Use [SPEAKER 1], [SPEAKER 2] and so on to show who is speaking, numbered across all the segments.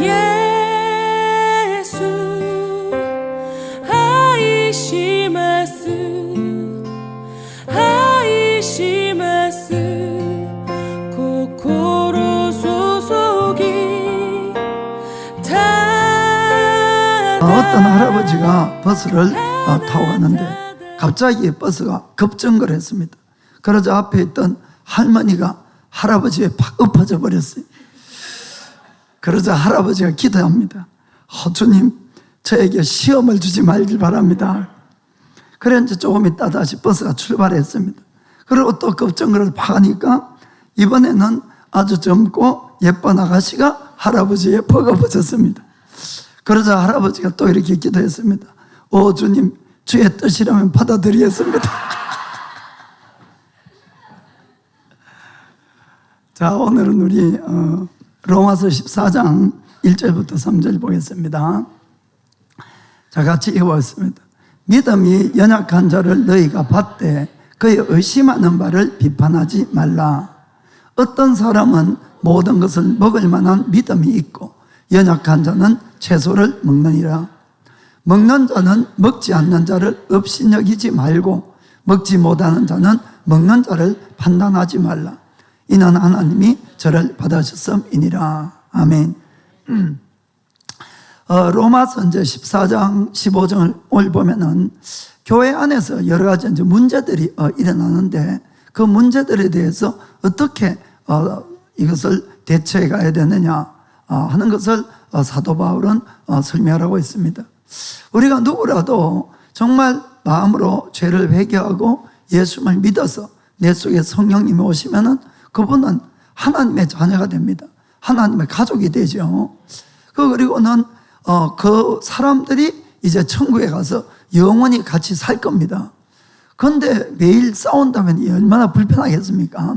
[SPEAKER 1] 예수 아이시마스 아이시마스 코코로 소속이
[SPEAKER 2] 어떤 할아버지가 버스를 타고 가는데 갑자기 버스가 급정거를 했습니다. 그러자 앞에 있던 할머니가 할아버지에 팍 엎어져 버렸어요. 그러자 할아버지가 기도합니다. 주님, 저에게 시험을 주지 말길 바랍니다. 그래 이제 조금 있다 다시 버스가 출발했습니다. 그리고 또 급정거를 팍 하니까 이번에는 아주 젊고 예쁜 아가씨가 할아버지에 퍽 엎어졌습니다. 그러자 할아버지가 또 이렇게 기도했습니다. 주님, 주의 뜻이라면 받아들이겠습니다. 자, 오늘은 우리 로마서 14장 1절부터 3절 보겠습니다. 자, 같이 읽어보겠습니다. 믿음이 연약한 자를 너희가 받되 그의 의심하는 바를 비판하지 말라. 어떤 사람은 모든 것을 먹을 만한 믿음이 있고 연약한 자는 채소를 먹느니라. 먹는 자는 먹지 않는 자를 업신여기지 말고 먹지 못하는 자는 먹는 자를 판단하지 말라. 이는 하나님이 저를 받으셨음이니라. 아멘. 로마서 이제 14장 15장을 오늘 보면은 교회 안에서 여러 가지 이제 문제들이 일어나는데 그 문제들에 대해서 어떻게 이것을 대처해 가야 되느냐 하는 것을 사도 바울은 설명하고 있습니다. 우리가 누구라도 정말 마음으로 죄를 회개하고 예수님을 믿어서 내 속에 성령님이 오시면은 그분은 하나님의 자녀가 됩니다. 하나님의 가족이 되죠. 그리고는 그 사람들이 이제 천국에 가서 영원히 같이 살 겁니다. 그런데 매일 싸운다면 얼마나 불편하겠습니까?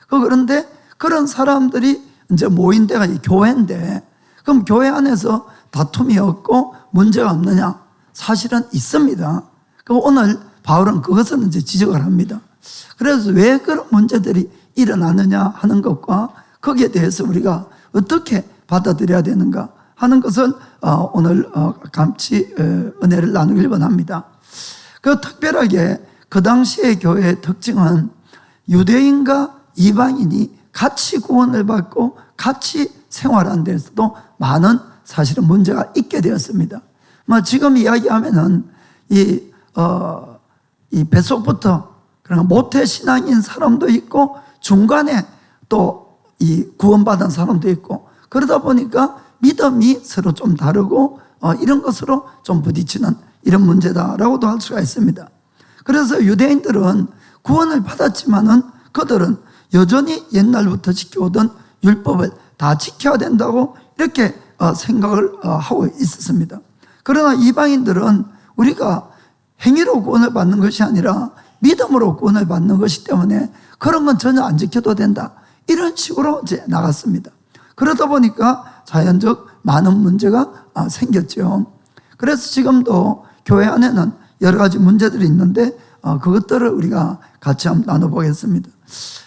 [SPEAKER 2] 그런데 그런 사람들이 이제 모인 데가 이 교회인데, 그럼 교회 안에서 다툼이 없고 문제가 없느냐? 사실은 있습니다. 오늘 바울은 그것을 이제 지적을 합니다. 그래서 왜 그런 문제들이 일어나느냐 하는 것과 거기에 대해서 우리가 어떻게 받아들여야 되는가 하는 것을 오늘 같이 은혜를 나누길 원합니다. 특별하게 그 당시의 교회의 특징은 유대인과 이방인이 같이 구원을 받고 같이 생활하는 데서도 많은 사실은 문제가 있게 되었습니다. 지금 이야기하면은 이 뱃속부터 그러니까 모태 신앙인 사람도 있고 중간에 또 이 구원받은 사람도 있고 그러다 보니까 믿음이 서로 좀 다르고 이런 것으로 좀 부딪히는 이런 문제다라고도 할 수가 있습니다. 그래서 유대인들은 구원을 받았지만은 그들은 여전히 옛날부터 지켜오던 율법을 다 지켜야 된다고 이렇게 생각을 하고 있었습니다. 그러나 이방인들은 우리가 행위로 구원을 받는 것이 아니라 믿음으로 구원을 받는 것이기 때문에 그런 건 전혀 안 지켜도 된다. 이런 식으로 이제 나갔습니다. 그러다 보니까 자연적 많은 문제가 생겼죠. 그래서 지금도 교회 안에는 여러 가지 문제들이 있는데 그것들을 우리가 같이 한번 나눠보겠습니다.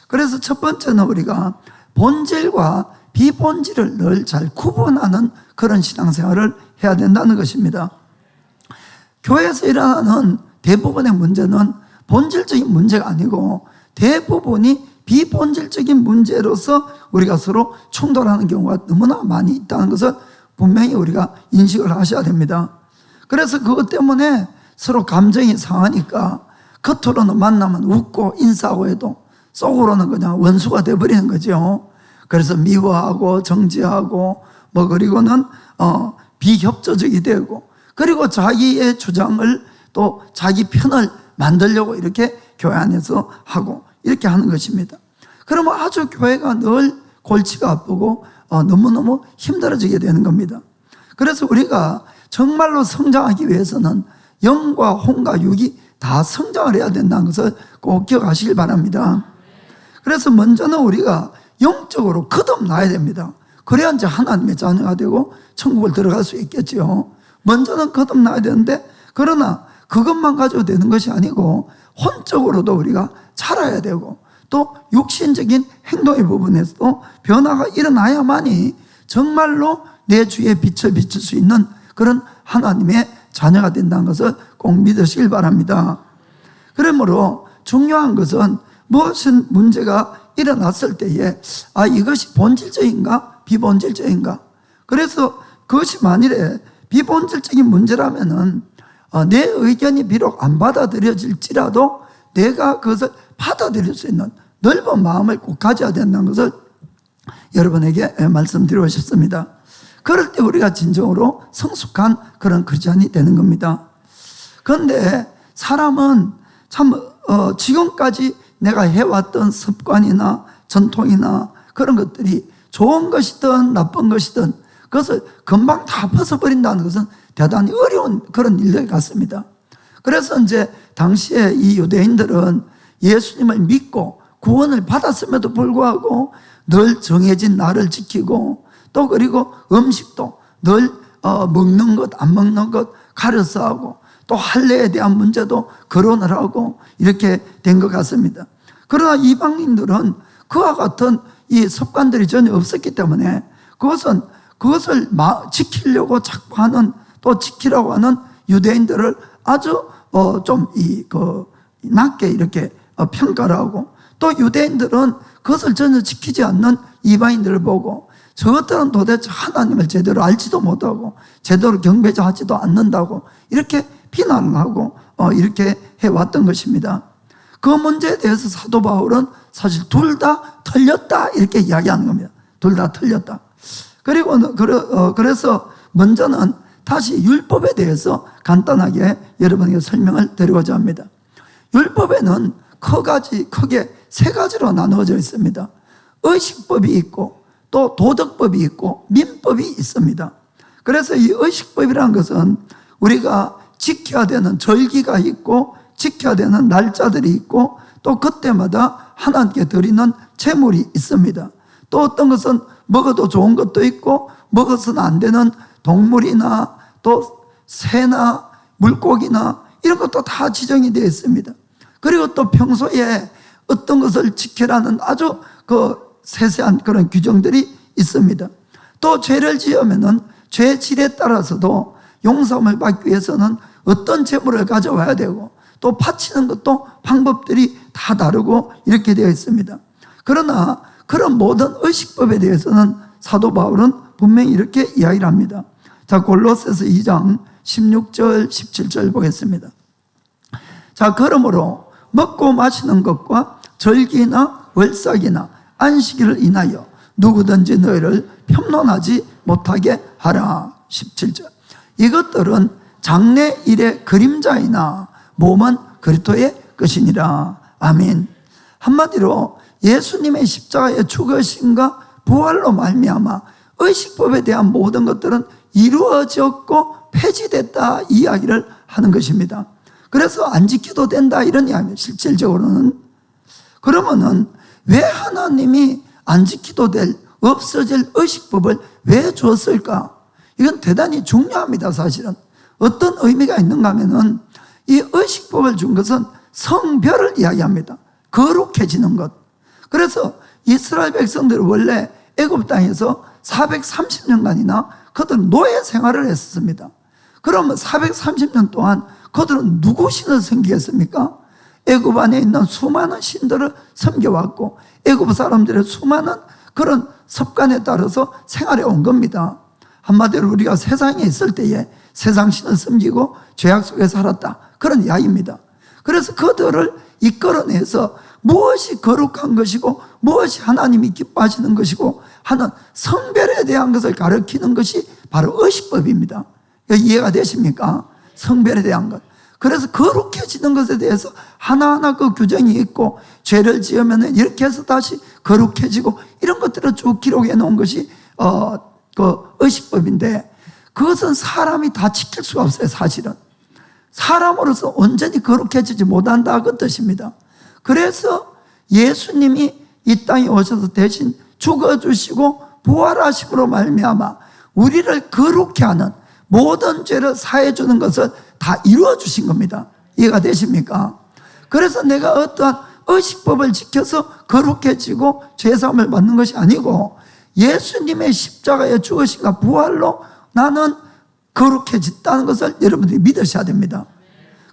[SPEAKER 2] 그래서 첫 번째는 우리가 본질과 비본질을 늘 잘 구분하는 그런 신앙생활을 해야 된다는 것입니다. 교회에서 일어나는 대부분의 문제는 본질적인 문제가 아니고 대부분이 비본질적인 문제로서 우리가 서로 충돌하는 경우가 너무나 많이 있다는 것을 분명히 우리가 인식을 하셔야 됩니다. 그래서 그것 때문에 서로 감정이 상하니까 겉으로는 만나면 웃고 인사하고 해도 속으로는 그냥 원수가 되어버리는 거죠. 그래서 미워하고 정죄하고 그리고는 비협조적이 되고 그리고 자기의 주장을 또 자기 편을 만들려고 이렇게 교회 안에서 하고 이렇게 하는 것입니다. 그러면 아주 교회가 늘 골치가 아프고 너무너무 힘들어지게 되는 겁니다. 그래서 우리가 정말로 성장하기 위해서는 영과 혼과 육이 다 성장을 해야 된다는 것을 꼭 기억하시길 바랍니다. 그래서 먼저는 우리가 영적으로 거듭나야 됩니다. 그래야 이제 하나님의 자녀가 되고 천국을 들어갈 수 있겠죠. 먼저는 거듭나야 되는데 그러나 그것만 가지고 되는 것이 아니고 혼적으로도 우리가 자라야 되고 또 육신적인 행동의 부분에서도 변화가 일어나야만이 정말로 내 주위에 빛을 비출 수 있는 그런 하나님의 자녀가 된다는 것을 꼭 믿으시길 바랍니다. 그러므로 중요한 것은 무엇인 문제가 일어났을 때에 이것이 본질적인가 비본질적인가. 그래서 그것이 만일에 비본질적인 문제라면은 내 의견이 비록 안 받아들여질지라도 내가 그것을 받아들일 수 있는 넓은 마음을 꼭 가져야 된다는 것을 여러분에게 말씀드리고 싶습니다. 그럴 때 우리가 진정으로 성숙한 그런 크리스찬이 되는 겁니다. 그런데 사람은 참 지금까지 내가 해왔던 습관이나 전통이나 그런 것들이 좋은 것이든 나쁜 것이든 그것을 금방 다 벗어버린다는 것은 대단히 어려운 그런 일들 같습니다. 그래서 이제 당시에 이 유대인들은 예수님을 믿고 구원을 받았음에도 불구하고 늘 정해진 날을 지키고 또 그리고 음식도 늘 먹는 것 안 먹는 것 가려서 하고 또 할례에 대한 문제도 거론을 하고 이렇게 된 것 같습니다. 그러나 이방인들은 그와 같은 이 습관들이 전혀 없었기 때문에 그것을 지키려고 자꾸 하는 또 지키라고 하는 유대인들을 아주 낮게 이렇게 평가를 하고 또 유대인들은 그것을 전혀 지키지 않는 이방인들을 보고 저것들은 도대체 하나님을 제대로 알지도 못하고 제대로 경배하지도 않는다고 이렇게 비난을 하고 이렇게 해왔던 것입니다. 그 문제에 대해서 사도 바울은 사실 둘 다 틀렸다 이렇게 이야기하는 겁니다. 둘 다 틀렸다. 그리고 그래서 먼저는 다시 율법에 대해서 간단하게 여러분에게 설명을 드리고자 합니다. 율법에는 크게 세 가지로 나누어져 있습니다. 의식법이 있고 또 도덕법이 있고 민법이 있습니다. 그래서 이 의식법이라는 것은 우리가 지켜야 되는 절기가 있고 지켜야 되는 날짜들이 있고 또 그때마다 하나님께 드리는 제물이 있습니다. 또 어떤 것은 먹어도 좋은 것도 있고 먹어서는 안 되는 동물이나 또 새나 물고기나 이런 것도 다 지정이 되어 있습니다. 그리고 또 평소에 어떤 것을 지켜라는 아주 세세한 그런 규정들이 있습니다. 또 죄를 지으면은 죄 질에 따라서도 용서함을 받기 위해서는 어떤 제물을 가져와야 되고 또 바치는 것도 방법들이 다 다르고 이렇게 되어 있습니다. 그러나 그런 모든 의식법에 대해서는 사도 바울은 분명히 이렇게 이야기를 합니다. 자, 골로새서 2장 16절 17절 보겠습니다. 자, 그러므로 먹고 마시는 것과 절기나 월삭이나 안식일을 인하여 누구든지 너희를 평론하지 못하게 하라. 17절. 이것들은 장래일의 그림자이나 몸은 그리스도의 것이니라. 아멘. 한마디로 예수님의 십자가의 죽으심과 부활로 말미암아 의식법에 대한 모든 것들은 이루어졌고 폐지됐다 이야기를 하는 것입니다. 그래서 안 지켜도 된다 이런 이야기입니다. 실질적으로는. 그러면은 왜 하나님이 안 지켜도 될 없어질 의식법을 왜 줬을까? 이건 대단히 중요합니다. 사실은 어떤 의미가 있는가 하면은 이 의식법을 준 것은 성별을 이야기합니다. 거룩해지는 것. 그래서 이스라엘 백성들은 원래 애굽 땅에서 430년간이나 그들은 노예 생활을 했습니다. 그러면 430년 동안 그들은 누구 신을 섬기겠습니까? 애굽 안에 있는 수많은 신들을 섬겨왔고 애굽 사람들의 수많은 그런 습관에 따라서 생활해 온 겁니다. 한마디로 우리가 세상에 있을 때에 세상 신을 섬기고 죄악 속에 살았다 그런 이야기입니다. 그래서 그들을 이끌어내서 무엇이 거룩한 것이고 무엇이 하나님이 기뻐하시는 것이고 하는 성별에 대한 것을 가르치는 것이 바로 의식법입니다. 이해가 되십니까? 성별에 대한 것. 그래서 거룩해지는 것에 대해서 하나하나 그 규정이 있고 죄를 지으면 이렇게 해서 다시 거룩해지고 이런 것들을 쭉 기록해 놓은 것이 그 의식법인데 그것은 사람이 다 지킬 수가 없어요. 사실은 사람으로서 온전히 거룩해지지 못한다 그 뜻입니다. 그래서 예수님이 이 땅에 오셔서 대신 죽어주시고 부활하심으로 말미암아 우리를 거룩해 하는 모든 죄를 사해 주는 것을 다 이루어 주신 겁니다. 이해가 되십니까? 그래서 내가 어떠한 의식법을 지켜서 거룩해지고 죄사함을 받는 것이 아니고 예수님의 십자가의 죽으심과 부활로 나는 거룩해졌다는 것을 여러분들이 믿으셔야 됩니다.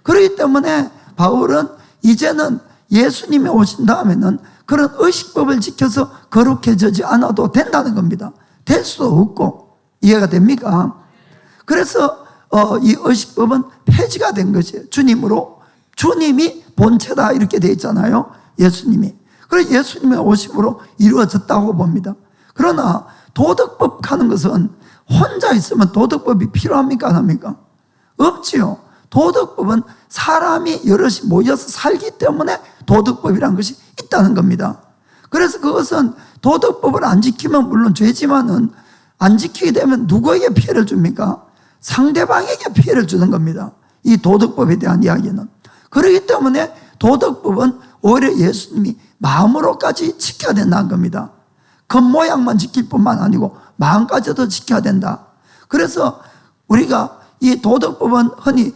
[SPEAKER 2] 그렇기 때문에 바울은 이제는 예수님이 오신 다음에는 그런 의식법을 지켜서 거룩해지지 않아도 된다는 겁니다. 될 수도 없고. 이해가 됩니까? 그래서 이 의식법은 폐지가 된 것이에요. 주님이 본체다 이렇게 되어 있잖아요. 예수님이. 그래서 예수님의 오심으로 이루어졌다고 봅니다. 그러나 도덕법 하는 것은 혼자 있으면 도덕법이 필요합니까? 안 합니까? 없지요. 도덕법은 사람이 여럿이 모여서 살기 때문에 도덕법이라는 것이 있다는 겁니다. 그래서 그것은 도덕법을 안 지키면 물론 죄지만은 안 지키게 되면 누구에게 피해를 줍니까? 상대방에게 피해를 주는 겁니다. 이 도덕법에 대한 이야기는. 그렇기 때문에 도덕법은 오히려 예수님이 마음으로까지 지켜야 된다는 겁니다. 겉모양만 지킬 뿐만 아니고 마음까지도 지켜야 된다. 그래서 우리가 이 도덕법은 흔히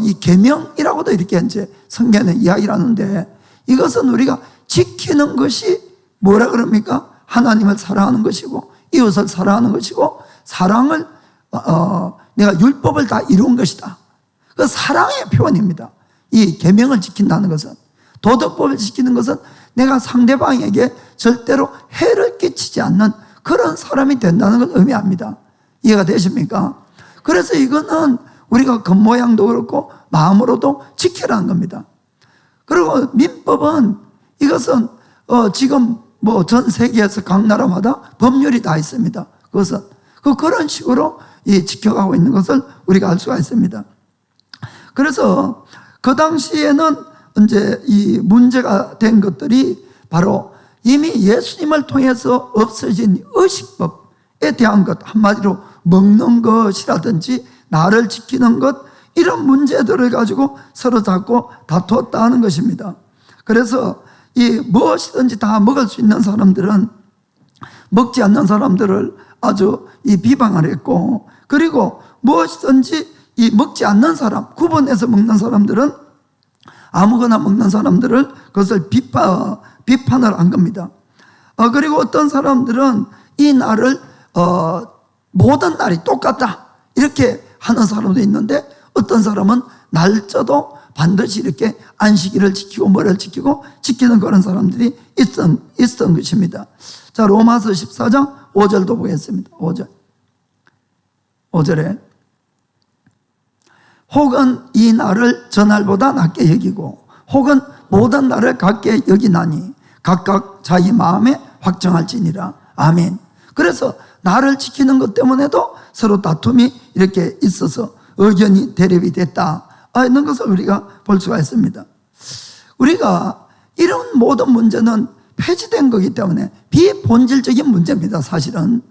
[SPEAKER 2] 이 계명이라고도 이렇게 이제 성경에는 이야기를 하는데, 이것은 우리가 지키는 것이 뭐라 그럽니까? 하나님을 사랑하는 것이고 이웃을 사랑하는 것이고 사랑을 내가 율법을 다 이룬 것이다. 그 사랑의 표현입니다. 이 계명을 지킨다는 것은. 도덕법을 지키는 것은 내가 상대방에게 절대로 해를 끼치지 않는 그런 사람이 된다는 걸 의미합니다. 이해가 되십니까? 그래서 이거는 우리가 겉모양도 그렇고 마음으로도 지키라는 겁니다. 그리고 민법은 이것은 지금 뭐 전 세계에서 각 나라마다 법률이 다 있습니다. 그것은 그런 식으로 지켜가고 있는 것을 우리가 알 수가 있습니다. 그래서 그 당시에는 이제 이 문제가 된 것들이 바로 이미 예수님을 통해서 없어진 의식법에 대한 것, 한마디로 먹는 것이라든지 나를 지키는 것, 이런 문제들을 가지고 서로 자꾸 다투었다는 것입니다. 그래서 이 무엇이든지 다 먹을 수 있는 사람들은 먹지 않는 사람들을 아주 비방을 했고, 그리고 무엇이든지 이 먹지 않는 사람, 구분해서 먹는 사람들은 아무거나 먹는 사람들을 그것을 비판을 한 겁니다. 그리고 어떤 사람들은 이 날을 모든 날이 똑같다 이렇게 하는 사람도 있는데, 어떤 사람은 날짜도 반드시 이렇게 안식일을 지키고 뭐를 지키고 지키는 그런 사람들이 있었던 것입니다. 자, 로마서 14장 5절도 보겠습니다. 5절에 혹은 이 날을 저 날보다 낮게 여기고 혹은 모든 날을 같게 여기나니 각각 자기 마음에 확정할지니라. 아멘. 그래서 나를 지키는 것 때문에도 서로 다툼이 이렇게 있어서 의견이 대립이 됐다 이런 것을 우리가 볼 수가 있습니다. 우리가 이런 모든 문제는 폐지된 거기 때문에 비본질적인 문제입니다, 사실은.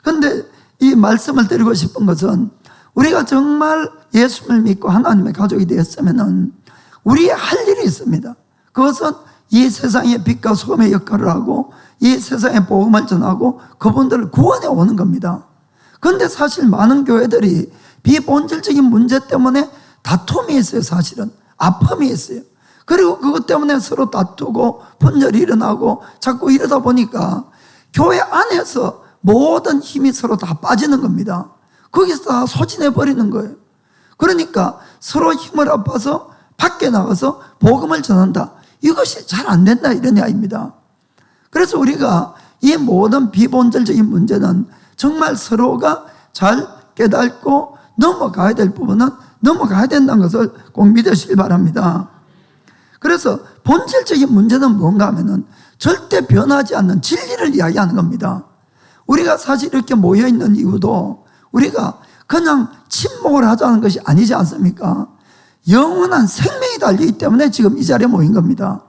[SPEAKER 2] 그런데 이 말씀을 드리고 싶은 것은 우리가 정말 예수를 믿고 하나님의 가족이 되었으면 우리의 할 일이 있습니다. 그것은 이 세상의 빛과 소금의 역할을 하고 이 세상의 복음을 전하고 그분들을 구원해 오는 겁니다. 그런데 사실 많은 교회들이 비본질적인 문제 때문에 다툼이 있어요. 사실은 아픔이 있어요. 그리고 그것 때문에 서로 다투고 분열이 일어나고 자꾸 이러다 보니까 교회 안에서 모든 힘이 서로 다 빠지는 겁니다. 거기서 다 소진해버리는 거예요. 그러니까 서로 힘을 합해서 밖에 나가서 복음을 전한다, 이것이 잘 안 된다 이런 이야기입니다. 그래서 우리가 이 모든 비본질적인 문제는 정말 서로가 잘 깨닫고 넘어가야 될 부분은 넘어가야 된다는 것을 꼭 믿으시길 바랍니다. 그래서 본질적인 문제는 뭔가 하면은 절대 변하지 않는 진리를 이야기하는 겁니다. 우리가 사실 이렇게 모여있는 이유도 우리가 그냥 침묵을 하자는 것이 아니지 않습니까? 영원한 생명이 달리기 때문에 지금 이 자리에 모인 겁니다.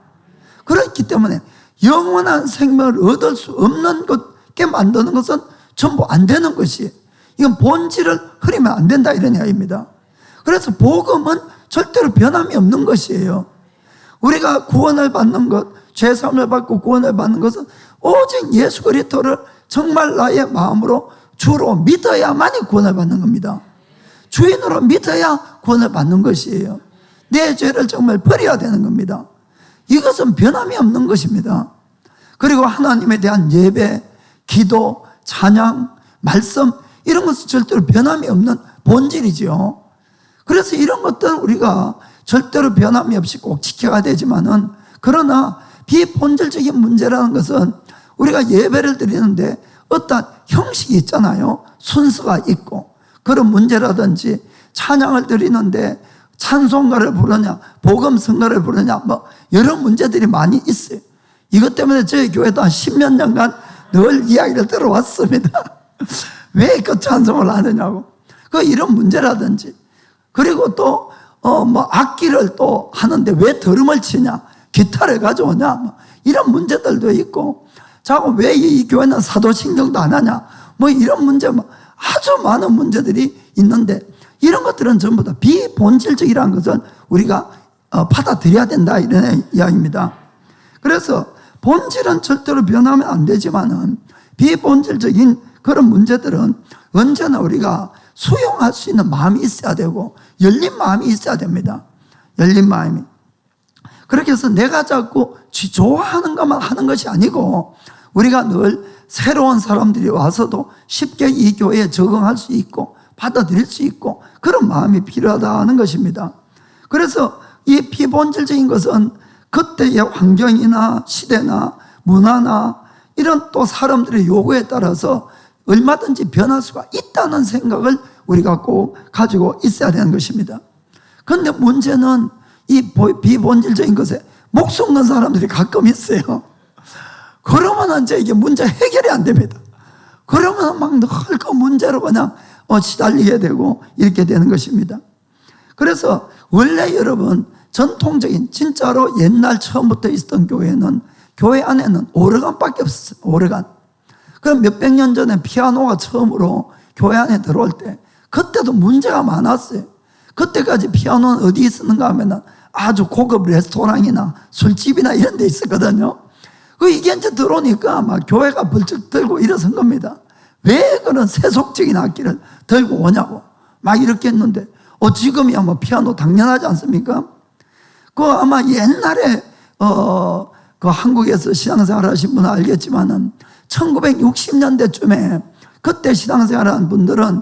[SPEAKER 2] 그렇기 때문에 영원한 생명을 얻을 수 없는 것게 만드는 것은 전부 안 되는 것이에요. 이건 본질을 흐리면 안 된다 이런 이야기입니다. 그래서 복음은 절대로 변함이 없는 것이에요. 우리가 구원을 받는 것, 죄사함을 받고 구원을 받는 것은 오직 예수 그리스도를 정말 나의 마음으로 주로 믿어야만이 구원을 받는 겁니다. 주인으로 믿어야 구원을 받는 것이에요. 내 죄를 정말 버려야 되는 겁니다. 이것은 변함이 없는 것입니다. 그리고 하나님에 대한 예배, 기도, 찬양, 말씀 이런 것은 절대로 변함이 없는 본질이지요. 그래서 이런 것들은 우리가 절대로 변함이 없이 꼭 지켜야 되지만은, 그러나 비본질적인 문제라는 것은 우리가 예배를 드리는데 어떤 형식이 있잖아요. 순서가 있고, 그런 문제라든지 찬양을 드리는데 찬송가를 부르냐, 복음 성가를 부르냐, 뭐 여러 문제들이 많이 있어요. 이것 때문에 저희 교회도 한 10몇 년간 늘 이야기를 들어왔습니다. 왜 그 찬송을 하느냐고. 이런 문제라든지, 그리고 또 뭐 악기를 또 하는데 왜 드럼을 치냐, 기타를 가져오냐, 뭐 이런 문제들도 있고, 자꾸 왜 이 교회는 사도신경도 안 하냐, 뭐 이런 문제, 뭐 아주 많은 문제들이 있는데, 이런 것들은 전부 다 비본질적이라는 것을 우리가 받아들여야 된다, 이런 이야기입니다. 그래서 본질은 절대로 변하면 안 되지만은 비본질적인 그런 문제들은 언제나 우리가 수용할 수 있는 마음이 있어야 되고, 열린 마음이 있어야 됩니다. 열린 마음이. 그렇게 해서 내가 자꾸 좋아하는 것만 하는 것이 아니고, 우리가 늘 새로운 사람들이 와서도 쉽게 이 교회에 적응할 수 있고 받아들일 수 있고, 그런 마음이 필요하다는 것입니다. 그래서 이 비본질적인 것은 그때의 환경이나 시대나 문화나 이런 또 사람들의 요구에 따라서 얼마든지 변할 수가 있다는 생각을 우리가 꼭 가지고 있어야 되는 것입니다. 그런데 문제는 이 비본질적인 것에 목숨 건 사람들이 가끔 있어요. 그러면 이제 이게 문제 해결이 안 됩니다. 그러면 막 늘 그 문제로 그냥 시달리게 되고 이렇게 되는 것입니다. 그래서 원래 여러분, 전통적인 진짜로 옛날 처음부터 있었던 교회는, 교회 안에는 오르간밖에 없었어요. 오르간. 그럼 몇백 년 전에 피아노가 처음으로 교회 안에 들어올 때, 그때도 문제가 많았어요. 그때까지 피아노는 어디 있었는가 하면은 아주 고급 레스토랑이나 술집이나 이런 데 있었거든요. 이게 이제 들어오니까 막 교회가 벌쩍 들고 일어선 겁니다. 왜 그런 세속적인 악기를 들고 오냐고 막 이렇게 했는데, 지금이야 뭐 피아노 당연하지 않습니까? 아마 옛날에 한국에서 신앙생활 하신 분은 알겠지만은 1960년대쯤에 그때 신앙생활 한 분들은,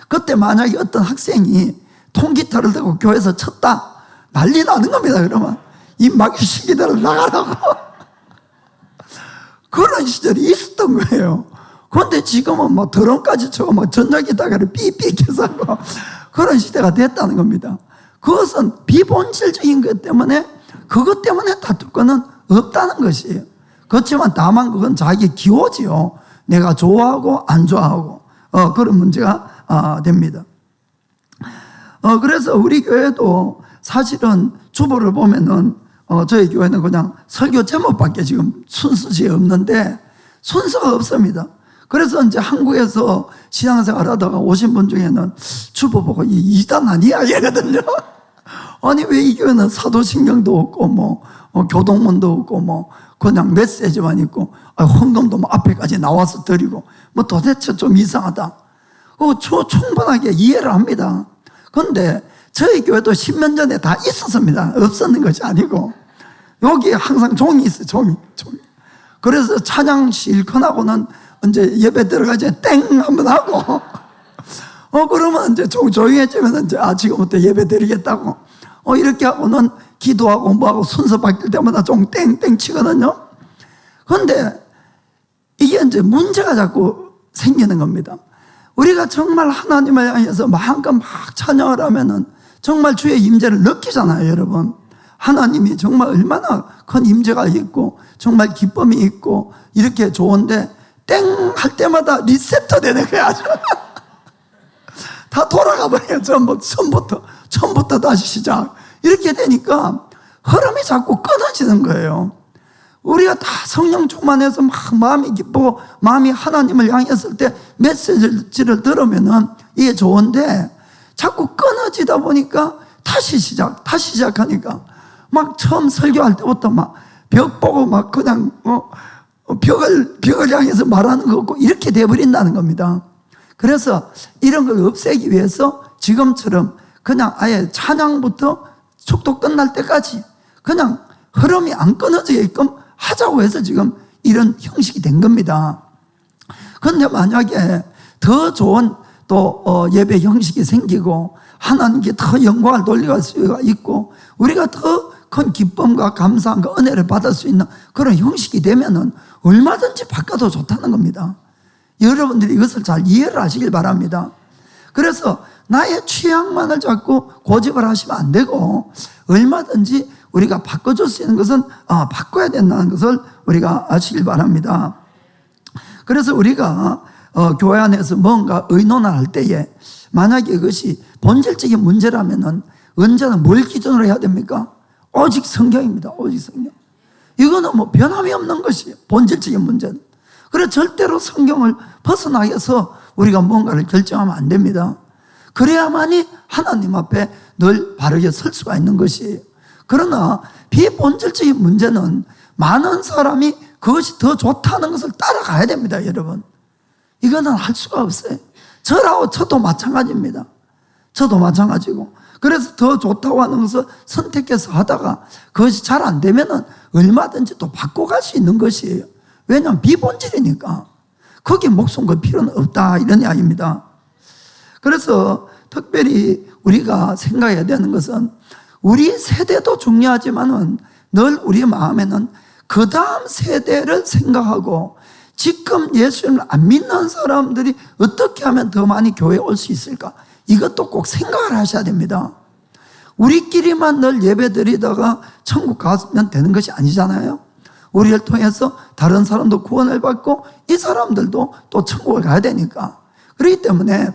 [SPEAKER 2] 그때 만약에 어떤 학생이 통기타를 들고 교회에서 쳤다, 난리 나는 겁니다. 그러면 이 마귀시기들을 나가라고 그런 시절이 있었던 거예요. 그런데 지금은 뭐 드럼까지 쳐고 뭐 전자기타를 삐삐해서 하고 그런 시대가 됐다는 겁니다. 그것은 비본질적인 것 때문에, 그것 때문에 다툴 거는 없다는 것이에요. 그렇지만 다만 그건 자기 기호지요. 내가 좋아하고 안 좋아하고 그런 문제가 됩니다. 그래서 우리 교회도 사실은 주보를 보면은 저희 교회는 그냥 설교 제목밖에 지금 순서지에 없는데, 순서가 없습니다. 그래서 이제 한국에서 신앙생활 하다가 오신 분 중에는 주보 보고 이 이단 아니야 이러거든요. 아니 왜 이 교회는 사도신경도 없고 뭐 교동문도 없고 뭐 그냥 메시지만 있고, 헌금도 뭐 앞에까지 나와서 드리고 뭐 도대체 좀 이상하다. 충분하게 이해를 합니다. 그런데 저희 교회도 10년 전에 다 있었습니다. 없었는 것이 아니고, 여기 항상 종이 있어요. 종이. 그래서 찬양 실컷 하고는 이제 예배 들어가지 땡 한번 하고 그러면 이제 조용해지면 이제 지금부터 예배 드리겠다고 이렇게 하고는 기도하고 뭐하고 순서 바뀔 때마다 좀 땡땡 치거든요. 그런데 이게 이제 문제가 자꾸 생기는 겁니다. 우리가 정말 하나님을 향해서 마음껏 막 찬양을 하면은 정말 주의 임재를 느끼잖아요, 여러분. 하나님이 정말 얼마나 큰 임재가 있고 정말 기쁨이 있고 이렇게 좋은데, 땡 할 때마다 리셋도 되는 거야. 다 돌아가 버려요. 처음부터 다시 시작. 이렇게 되니까 흐름이 자꾸 끊어지는 거예요. 우리가 다 성령 충만해서 막 마음이 기쁘고 마음이 하나님을 향했을 때 메시지를 들으면은 이게 좋은데, 자꾸 끊어지다 보니까 다시 시작하니까 막 처음 설교할 때부터 막 벽 보고 막 그냥 벽을 향해서 말하는 거 없고 이렇게 돼버린다는 겁니다. 그래서 이런 걸 없애기 위해서 지금처럼 그냥 아예 찬양부터 축도 끝날 때까지 그냥 흐름이 안 끊어지게끔 하자고 해서 지금 이런 형식이 된 겁니다. 근데 만약에 더 좋은 또 예배 형식이 생기고 하나님께 더 영광을 돌려갈 수가 있고 우리가 더 큰 기쁨과 감사함과 은혜를 받을 수 있는 그런 형식이 되면은 얼마든지 바꿔도 좋다는 겁니다. 여러분들이 이것을 잘 이해를 하시길 바랍니다. 그래서 나의 취향만을 자꾸 고집을 하시면 안 되고 얼마든지 우리가 바꿔줄 수 있는 것은 바꿔야 된다는 것을 우리가 아시길 바랍니다. 그래서 우리가 교회 안에서 뭔가 의논을 할 때에 만약에 이것이 본질적인 문제라면은 언제나 뭘 기준으로 해야 됩니까? 오직 성경입니다. 오직 성경. 이거는 뭐 변함이 없는 것이에요. 본질적인 문제는. 그래서 절대로 성경을 벗어나서 우리가 뭔가를 결정하면 안 됩니다. 그래야만이 하나님 앞에 늘 바르게 설 수가 있는 것이에요. 그러나 비본질적인 문제는 많은 사람이 그것이 더 좋다는 것을 따라가야 됩니다, 여러분. 이거는 할 수가 없어요. 저도 마찬가지입니다. 저도 마찬가지고. 그래서 더 좋다고 하는 것을 선택해서 하다가 그것이 잘 안 되면은 얼마든지 또 바꿔갈 수 있는 것이에요. 왜냐하면 비본질이니까. 거기에 목숨 걸 필요는 없다, 이런 이야기입니다. 그래서 특별히 우리가 생각해야 되는 것은 우리 세대도 중요하지만은 늘 우리 마음에는 그 다음 세대를 생각하고 지금 예수님을 안 믿는 사람들이 어떻게 하면 더 많이 교회에 올 수 있을까? 이것도 꼭 생각을 하셔야 됩니다. 우리끼리만 늘 예배 드리다가 천국 가면 되는 것이 아니잖아요. 우리를 통해서 다른 사람도 구원을 받고 이 사람들도 또 천국을 가야 되니까. 그렇기 때문에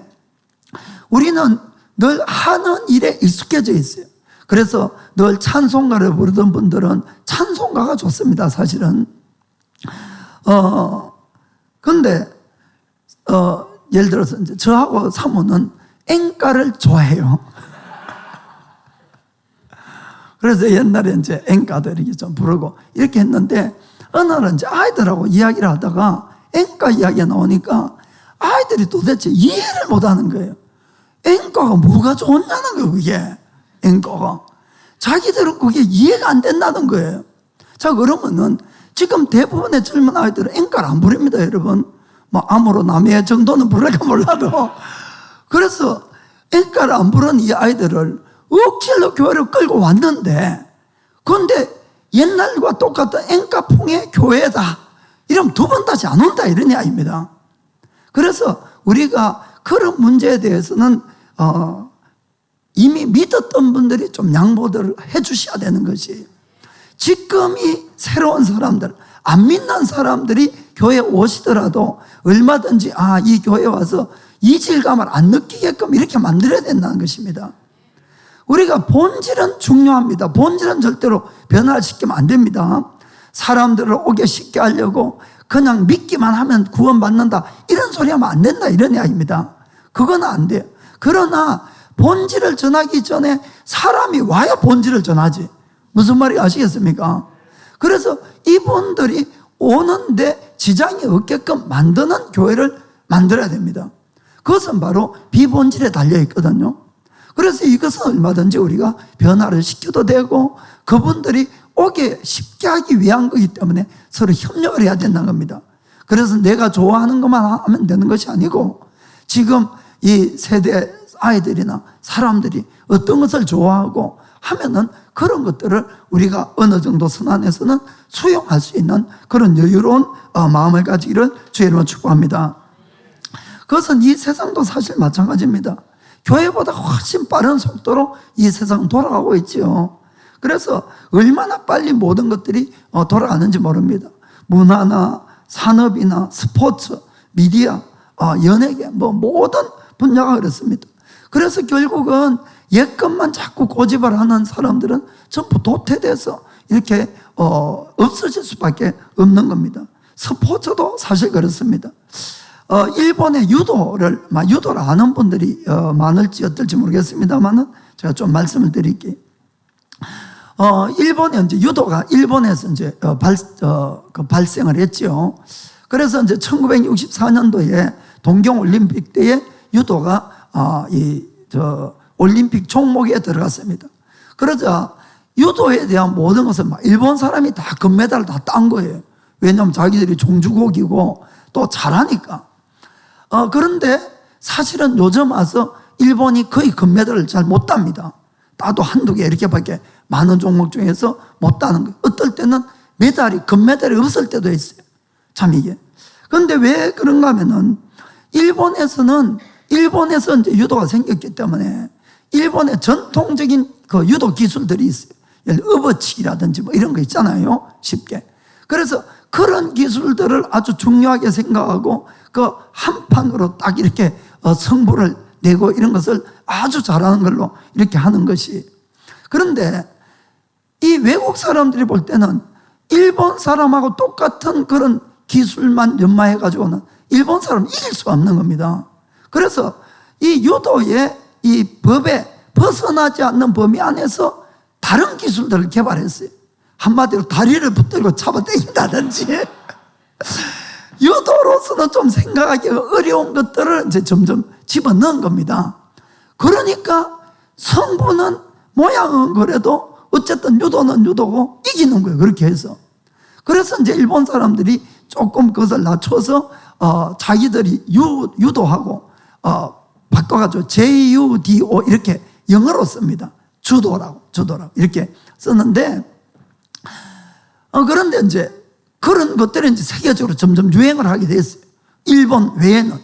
[SPEAKER 2] 우리는 늘 하는 일에 익숙해져 있어요. 그래서 늘 찬송가를 부르던 분들은 찬송가가 좋습니다, 사실은. 근데, 예를 들어서 이제 저하고 사모는 엔가를 좋아해요. 그래서 옛날에 이제 엔가들 이렇게 좀 부르고 이렇게 했는데 어느 날 이제 아이들하고 이야기를 하다가 엔가 이야기가 나오니까 아이들이 도대체 이해를 못 하는 거예요. 엔가가 뭐가 좋냐는 거예요, 그게. 엔가가. 자기들은 그게 이해가 안 된다는 거예요. 자, 그러면은 지금 대부분의 젊은 아이들은 엔가를 안 부릅니다, 여러분. 뭐, 암으로 남의 정도는 부를까 몰라도. 그래서 엔가를 안 부르는 이 아이들을 억지로 교회를 끌고 왔는데, 그런데 옛날과 똑같은 엔가풍의 교회다. 이러면 두 번 다시 안 온다, 이런 이야기입니다. 그래서 우리가 그런 문제에 대해서는, 이미 믿었던 분들이 좀 양보들을 해 주셔야 되는 것이에요. 지금 이 새로운 사람들, 안 믿는 사람들이 교회에 오시더라도 얼마든지 이 교회에 와서 이질감을 안 느끼게끔 이렇게 만들어야 된다는 것입니다. 우리가 본질은 중요합니다. 본질은 절대로 변화시키면 안 됩니다. 사람들을 오게 쉽게 하려고 그냥 믿기만 하면 구원받는다, 이런 소리 하면 안 된다, 이런 이야기입니다. 그건 안 돼요. 그러나 본질을 전하기 전에 사람이 와야 본질을 전하지. 무슨 말인지 아시겠습니까? 그래서 이분들이 오는데 지장이 없게끔 만드는 교회를 만들어야 됩니다. 그것은 바로 비본질에 달려 있거든요. 그래서 이것은 얼마든지 우리가 변화를 시켜도 되고 그분들이 오게 쉽게 하기 위한 거기 때문에 서로 협력을 해야 된다는 겁니다. 그래서 내가 좋아하는 것만 하면 되는 것이 아니고 지금 이 세대 아이들이나 사람들이 어떤 것을 좋아하고 하면은 그런 것들을 우리가 어느 정도 선안에서는 수용할 수 있는 그런 여유로운 마음을 가지기를 주의 이름으로 축복합니다. 그것은 이 세상도 사실 마찬가지입니다. 교회보다 훨씬 빠른 속도로 이 세상은 돌아가고 있지요. 그래서 얼마나 빨리 모든 것들이 돌아가는지 모릅니다. 문화나 산업이나 스포츠, 미디어, 연예계, 모든 분야가 그렇습니다. 그래서 결국은 옛것만 자꾸 고집을 하는 사람들은 전부 도태돼서 이렇게 없어질 수밖에 없는 겁니다. 스포츠도 사실 그렇습니다. 일본의 유도를 아는 분들이 많을지 어떨지 모르겠습니다만은 제가 좀 말씀을 드릴게요. 일본에 이제 유도가 일본에서 이제 발생을 했죠. 그래서 이제 1964년도에 동경 올림픽 때에 유도가 올림픽 종목에 들어갔습니다. 그러자 유도에 대한 모든 것을 일본 사람이 다 금메달을 다 딴 거예요. 왜냐하면 자기들이 종주국이고 또 잘하니까. 그런데 사실은 요즘 와서 일본이 거의 금메달을 잘 못 땁니다. 따도 한두 개 이렇게밖에 많은 종목 중에서 못 따는 거예요. 어떨 때는 금메달이 없을 때도 있어요. 참 이게. 그런데 왜 그런가 하면은 일본에서 이제 유도가 생겼기 때문에 일본의 전통적인 그 유도 기술들이 있어요. 예를 들어 업어치기라든지 뭐 이런 거 있잖아요. 쉽게. 그래서 그런 기술들을 아주 중요하게 생각하고 그 한 판으로 딱 이렇게 승부를 내고 이런 것을 아주 잘하는 걸로 이렇게 하는 것이. 그런데 이 외국 사람들이 볼 때는 일본 사람하고 똑같은 그런 기술만 연마해가지고는 일본 사람 이길 수가 없는 겁니다. 그래서 이 유도의 이 법에 벗어나지 않는 범위 안에서 다른 기술들을 개발했어요. 한마디로 다리를 붙들고 잡아당긴다든지 유도로서는 좀 생각하기 어려운 것들을 이제 점점 집어넣은 겁니다. 그러니까 성부는 모양은 그래도 어쨌든 유도는 유도고 이기는 거예요. 그렇게 해서. 그래서 이제 일본 사람들이 조금 그것을 낮춰서 자기들이 유도하고 바꿔가지고 JUDO 이렇게 영어로 씁니다. 주도라고 이렇게 썼는데 그런데 이제 그런 것들이 이제 세계적으로 점점 유행을 하게 됐어요. 일본 외에는.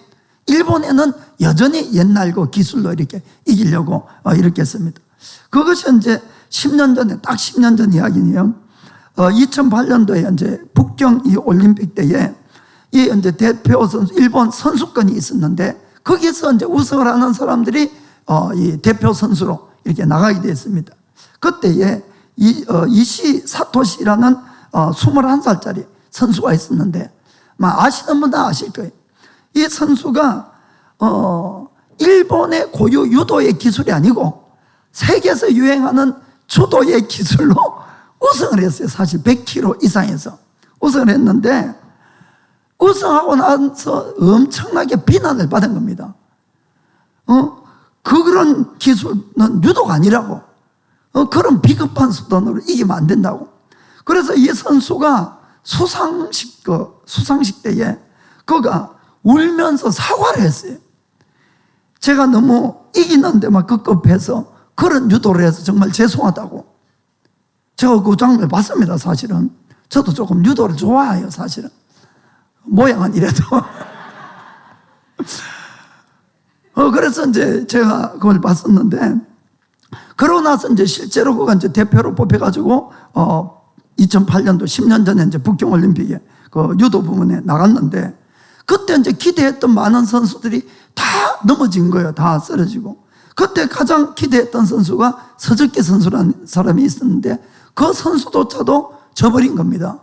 [SPEAKER 2] 일본에는 여전히 옛날 그 기술로 이렇게 이기려고 이렇게 했습니다. 그것이 이제 10년 전에, 딱 10년 전 이야기네요. 2008년도에 이제 북경 이 올림픽 때에 이 이제 대표 선수, 일본 선수권이 있었는데 거기서 이제 우승을 하는 사람들이 이 대표 선수로 이렇게 나가게 됐습니다. 그때에 이시 사토시라는 21살짜리 선수가 있었는데 아시는 분은 아실 거예요. 이 선수가 일본의 고유 유도의 기술이 아니고 세계에서 유행하는 주도의 기술로 우승을 했어요. 사실 100kg 이상에서 우승을 했는데 우승하고 나서 엄청나게 비난을 받은 겁니다. 그런 기술은 유도가 아니라고. 그런 비겁한 수단으로 이기면 안 된다고. 그래서 이 선수가 수상식 때에 그가 울면서 사과를 했어요. 제가 너무 이기는데 막 급급해서 그런 유도를 해서 정말 죄송하다고. 제가 그 장면을 봤습니다. 사실은 저도 조금 유도를 좋아해요. 사실은 모양은 이래도 그래서 이제 제가 그걸 봤었는데 그러고 나서 이제 실제로 그가 이제 대표로 뽑혀가지고 2008년도 10년 전에 이제 북경 올림픽에 그 유도 부문에 나갔는데 그때 이제 기대했던 많은 선수들이 다 넘어진 거예요. 다 쓰러지고. 그때 가장 기대했던 선수가 서적기 선수라는 사람이 있었는데 그 선수조차도 져버린 겁니다.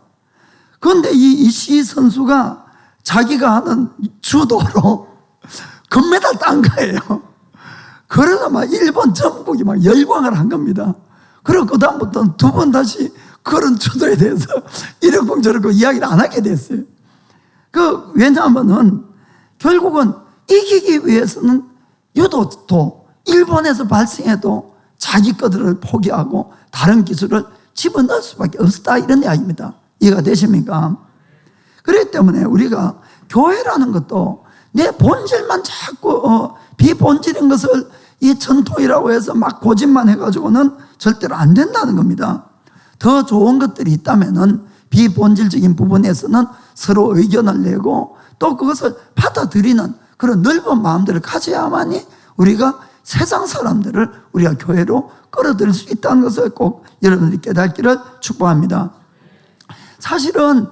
[SPEAKER 2] 그런데 이 이시 선수가 자기가 하는 주도로 금메달 딴 거예요. 그래서 막 일본 전국이 막 열광을 한 겁니다. 그리고 그다음부터는 두 번 다시 그런 주도에 대해서 이러고 저러고 이야기를 안 하게 됐어요. 왜냐하면은 결국은 이기기 위해서는 유도도 일본에서 발생해도 자기 것들을 포기하고 다른 기술을 집어넣을 수밖에 없다 이런 이야기입니다. 이해가 되십니까? 그렇기 때문에 우리가 교회라는 것도 내 본질만 자꾸 비본질인 것을 이 전통이라고 해서 막 고집만 해가지고는 절대로 안 된다는 겁니다. 더 좋은 것들이 있다면은 비본질적인 부분에서는 서로 의견을 내고 또 그것을 받아들이는 그런 넓은 마음들을 가져야만이 우리가 세상 사람들을 우리가 교회로 끌어들일 수 있다는 것을 꼭 여러분들이 깨닫기를 축복합니다. 사실은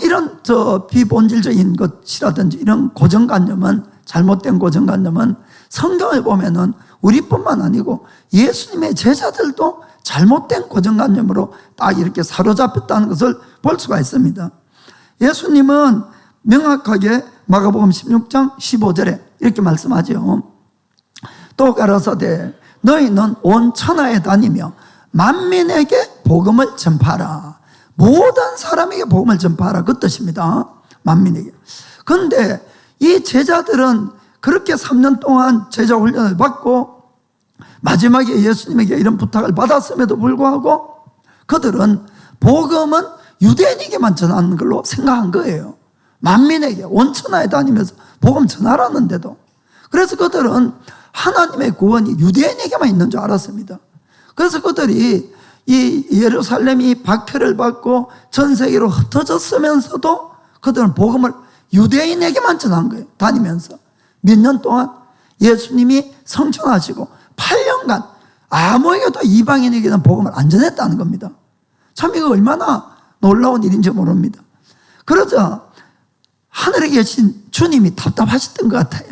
[SPEAKER 2] 이런 비본질적인 것이라든지 이런 고정관념은 잘못된 고정관념은 성경을 보면은 우리뿐만 아니고 예수님의 제자들도 잘못된 고정관념으로 딱 이렇게 사로잡혔다는 것을 볼 수가 있습니다. 예수님은 명확하게 마가복음 16장 15절에 이렇게 말씀하죠. 또 가라사대 너희는 온 천하에 다니며 만민에게 복음을 전파하라. 모든 사람에게 복음을 전파하라 그 뜻입니다. 만민에게. 그런데 이 제자들은 그렇게 3년 동안 제자 훈련을 받고 마지막에 예수님에게 이런 부탁을 받았음에도 불구하고 그들은 복음은 유대인에게만 전하는 걸로 생각한 거예요. 만민에게 원천하에 다니면서 복음 전하라는데도. 그래서 그들은 하나님의 구원이 유대인에게만 있는 줄 알았습니다. 그래서 그들이 이 예루살렘이 박해를 받고 전 세계로 흩어졌으면서도 그들은 복음을 유대인에게만 전한 거예요. 다니면서 몇 년 동안 예수님이 성천하시고 8년간 아무에게도 이방인에게는 복음을 안 전했다는 겁니다. 참 이거 얼마나 놀라운 일인지 모릅니다. 그러자 하늘에 계신 주님이 답답하셨던 것 같아요.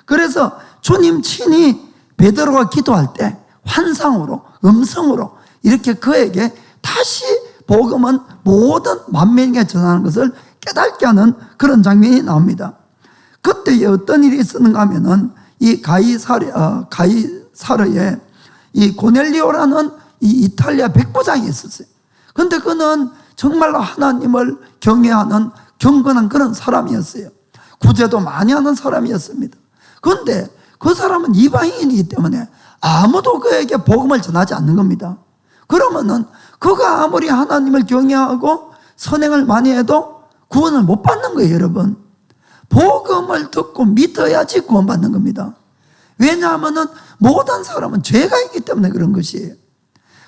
[SPEAKER 2] 그래서 주님 친히 베드로가 기도할 때 환상으로, 음성으로 이렇게 그에게 다시 복음은 모든 만민에게 전하는 것을 깨닫게 하는 그런 장면이 나옵니다. 그때 어떤 일이 있었는가 하면은 이 가이사르에 이 고넬리오라는 이 이탈리아 백부장이 있었어요. 근데 그는 정말로 하나님을 경외하는 경건한 그런 사람이었어요. 구제도 많이 하는 사람이었습니다. 그런데 그 사람은 이방인이기 때문에 아무도 그에게 복음을 전하지 않는 겁니다. 그러면은 그가 아무리 하나님을 경외하고 선행을 많이 해도 구원을 못 받는 거예요, 여러분. 복음을 듣고 믿어야지 구원받는 겁니다. 왜냐하면은 모든 사람은 죄가 있기 때문에 그런 것이에요.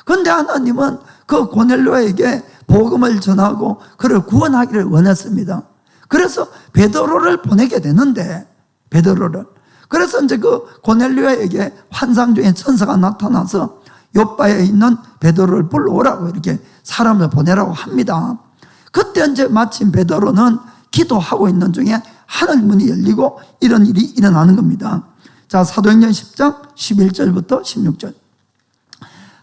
[SPEAKER 2] 그런데 하나님은 그 고넬료에게 복음을 전하고 그를 구원하기를 원했습니다. 그래서 베드로를 보내게 되는데, 베드로를. 그래서 이제 그 고넬료에게 환상 중에 천사가 나타나서 요바에 있는 베드로를 불러오라고 이렇게 사람을 보내라고 합니다. 그때 이제 마침 베드로는 기도하고 있는 중에 하늘 문이 열리고 이런 일이 일어나는 겁니다. 자, 사도행전 10장 11절부터 16절.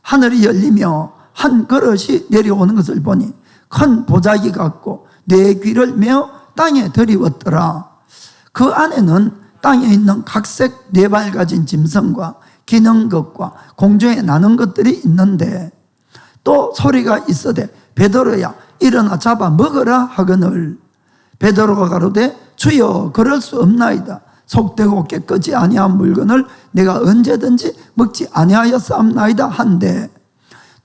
[SPEAKER 2] 하늘이 열리며 한 그릇이 내려오는 것을 보니 큰 보자기 같고 내 귀를 메어 땅에 들이웠더라. 그 안에는 땅에 있는 각색 네 발 가진 짐승과 기는 것과 공중에 나는 것들이 있는데 또 소리가 있어되 베드로야 일어나 잡아 먹으라 하거늘 베드로가 가로되 주여 그럴 수 없나이다. 속되고 깨끗이 아니한 물건을 내가 언제든지 먹지 아니하였사옵나이다 한데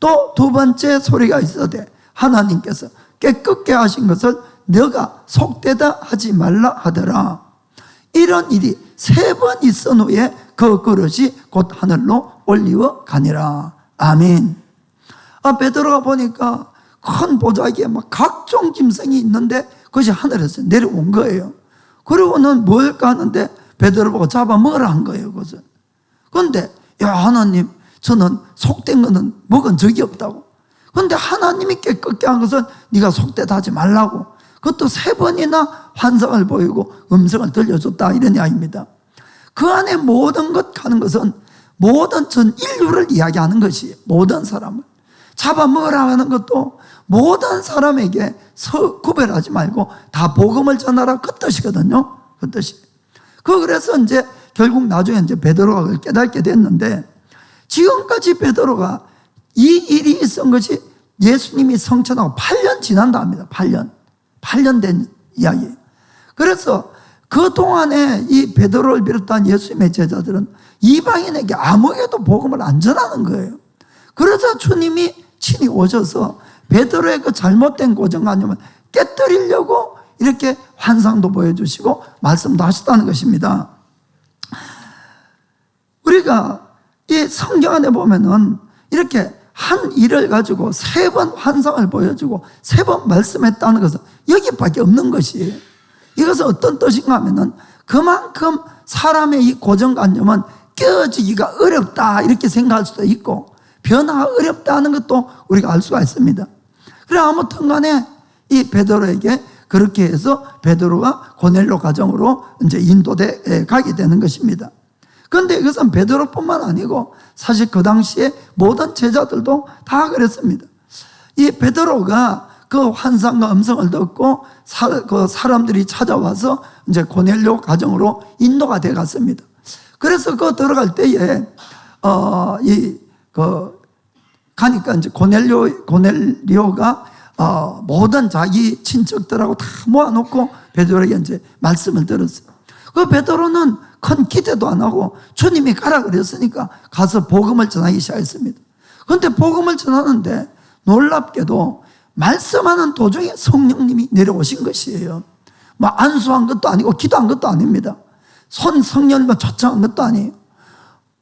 [SPEAKER 2] 또 두 번째 소리가 있어되 하나님께서 깨끗게 하신 것을 너가 속되다 하지 말라 하더라. 이런 일이 3번 있은 후에 그 그릇이 곧 하늘로 올리워 가니라. 아멘. 베드로가 보니까 큰 보자기에 막 각종 짐승이 있는데 그것이 하늘에서 내려온 거예요. 그리고는 뭘까 하는데 베드로 보고 잡아먹으라 한 거예요, 그것을. 그런데 야 하나님, 저는 속된 거는 먹은 적이 없다고. 그런데 하나님이 깨끗게 한 것은 네가 속되다 하지 말라고. 그것도 3번이나 환상을 보이고 음성을 들려줬다, 이런 이야기입니다. 그 안에 모든 것 하는 것은 모든 전 인류를 이야기하는 것이에요. 모든 사람을 잡아먹으라 하는 것도 모든 사람에게 구별하지 말고 다 복음을 전하라, 그 뜻이거든요. 그 뜻이. 그래서 이제 결국 나중에 이제 베드로가 그걸 깨닫게 됐는데, 지금까지 베드로가 이 일이 있은 것이 예수님이 성천하고 8년 지난다 합니다. 8년 된 이야기예요. 그래서 그 동안에 이 베드로를 비롯한 예수님의 제자들은 이방인에게 아무에게도 복음을 안 전하는 거예요. 그러자 주님이 친히 오셔서 베드로의 그 잘못된 고정관념을 깨뜨리려고 이렇게 환상도 보여주시고 말씀도 하셨다는 것입니다. 우리가 이 성경 안에 보면은 이렇게 한 일을 가지고 3번 환상을 보여주고 3번 말씀했다는 것은 여기밖에 없는 것이에요. 이것은 어떤 뜻인가 하면은 그만큼 사람의 이 고정관념은 깨어지기가 어렵다, 이렇게 생각할 수도 있고 변화가 어렵다는 것도 우리가 알 수가 있습니다. 그래 아무튼 간에 이 베드로에게 그렇게 해서 베드로가 고넬료 가정으로 이제 인도돼 가게 되는 것입니다. 그런데 이것은 베드로뿐만 아니고 사실 그 당시에 모든 제자들도 다 그랬습니다. 이 베드로가 그 환상과 음성을 듣고 그 사람들이 찾아와서 이제 고넬료 가정으로 인도가 돼 갔습니다. 그래서 그 들어갈 때에 가니까 이제 고넬료가 모든 자기 친척들하고 다 모아놓고 베드로에게 이제 말씀을 들었어요. 그 베드로는 큰 기대도 안 하고 주님이 가라 그랬으니까 가서 복음을 전하기 시작했습니다. 그런데 복음을 전하는데 놀랍게도 말씀하는 도중에 성령님이 내려오신 것이에요. 뭐 안수한 것도 아니고 기도한 것도 아닙니다. 성령님을 초청한 것도 아니에요.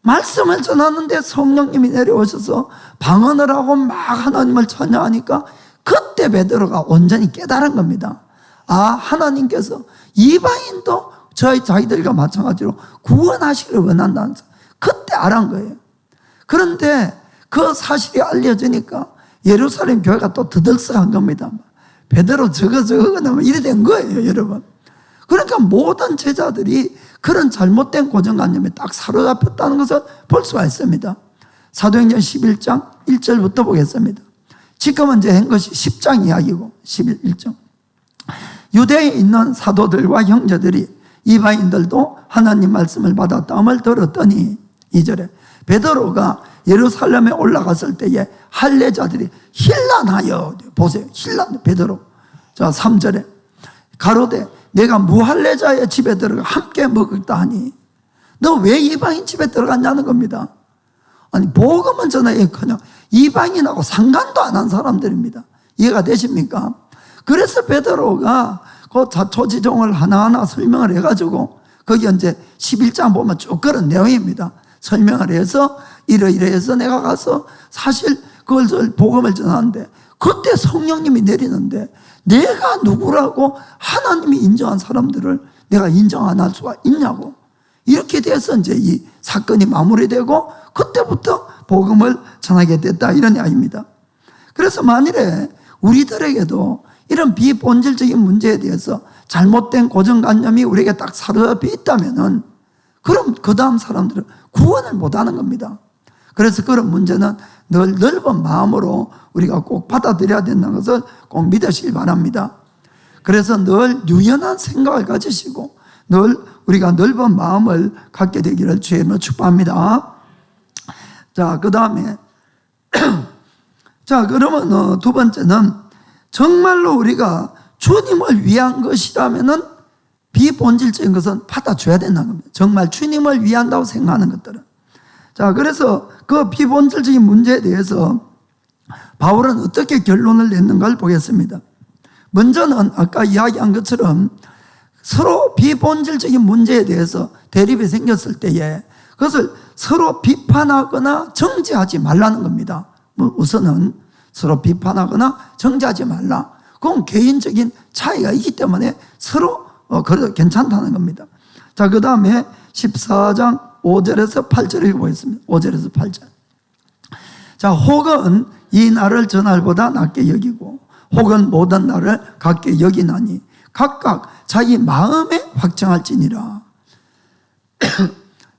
[SPEAKER 2] 말씀을 전하는데 성령님이 내려오셔서 방언을 하고 막 하나님을 찬양하니까 그때 베드로가 온전히 깨달은 겁니다. 아, 하나님께서 이방인도 자기들과 마찬가지로 구원하시기를 원한다는 사. 그때 알은 거예요. 그런데 그 사실이 알려지니까 예루살렘 교회가 또 들썩한 겁니다. 베드로 저거 나면 이래 된 거예요, 여러분. 그러니까 모든 제자들이 그런 잘못된 고정관념에 딱 사로잡혔다는 것을 볼 수가 있습니다. 사도행전 11장 1절부터 보겠습니다. 지금은 이제 한 것이 10장 이야기고 11장. 유대에 있는 사도들과 형제들이 이방인들도 하나님 말씀을 받았다함을 들었더니 2절에 베드로가 예루살렘에 올라갔을 때에 할례자들이 힐난하여, 보세요, 힐난 베드로. 자, 3절에 가로되 내가 무할례자의 집에 들어가 함께 먹었다 하니 너 왜 이방인 집에 들어갔냐는 겁니다. 아니, 복음은 전하에 그냥 이방인하고 상관도 안 한 사람들입니다. 이해가 되십니까? 그래서 베드로가 그 자초지종을 하나하나 설명을 해가지고 거기 이제 11장 보면 쭉 그런 내용입니다. 설명을 해서 이러이러해서 내가 가서 사실 그걸 복음을 전하는데 그때 성령님이 내리는데 내가 누구라고 하나님이 인정한 사람들을 내가 인정 안 할 수가 있냐고. 이렇게 돼서 이제 이 사건이 마무리되고 그때부터 복음을 전하게 됐다, 이런 이야기입니다. 그래서 만일에 우리들에게도 이런 비본질적인 문제에 대해서 잘못된 고정관념이 우리에게 딱 사로잡혀 있다면은 그럼 그 다음 사람들은 구원을 못하는 겁니다. 그래서 그런 문제는 늘 넓은 마음으로 우리가 꼭 받아들여야 된다는 것을 꼭 믿으시길 바랍니다. 그래서 늘 유연한 생각을 가지시고 늘 우리가 넓은 마음을 갖게 되기를 주의 이름으로 축복합니다. 자, 그 다음에 자, 그러면 두 번째는 정말로 우리가 주님을 위한 것이라면은 비본질적인 것은 받아줘야 된다는 겁니다. 정말 주님을 위한다고 생각하는 것들은. 자, 그래서 그 비본질적인 문제에 대해서 바울은 어떻게 결론을 냈는가를 보겠습니다. 먼저는 아까 이야기한 것처럼 서로 비본질적인 문제에 대해서 대립이 생겼을 때에 그것을 서로 비판하거나 정죄하지 말라는 겁니다. 우선은 서로 비판하거나 정죄하지 말라. 그건 개인적인 차이가 있기 때문에 서로 그래도 괜찮다는 겁니다. 자, 그 다음에 14장 5절에서 8절을 읽어보겠습니다. 5절에서 8절. 자, 혹은 이 날을 저 날보다 낮게 여기고 혹은 모든 날을 같게 여기나니 각각 자기 마음에 확정할지니라.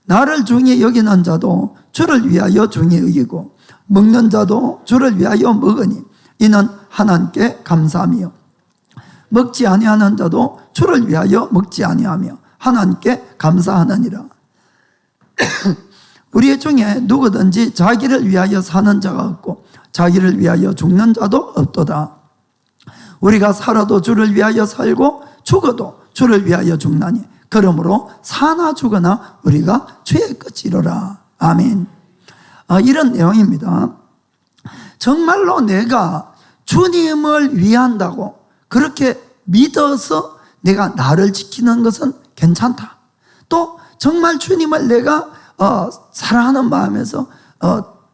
[SPEAKER 2] 나를 중히 여기는 자도 주를 위하여 중히 여기고 먹는 자도 주를 위하여 먹으니 이는 하나님께 감사하며 먹지 아니하는 자도 주를 위하여 먹지 아니하며 하나님께 감사하느니라. 우리 중에 누구든지 자기를 위하여 사는 자가 없고 자기를 위하여 죽는 자도 없도다. 우리가 살아도 주를 위하여 살고 죽어도 주를 위하여 죽나니 그러므로 사나 죽으나 우리가 주의 것이로라. 아멘. 이런 내용입니다. 정말로 내가 주님을 위한다고 그렇게 믿어서 내가 나를 지키는 것은 괜찮다. 또 정말 주님을 내가 사랑하는 마음에서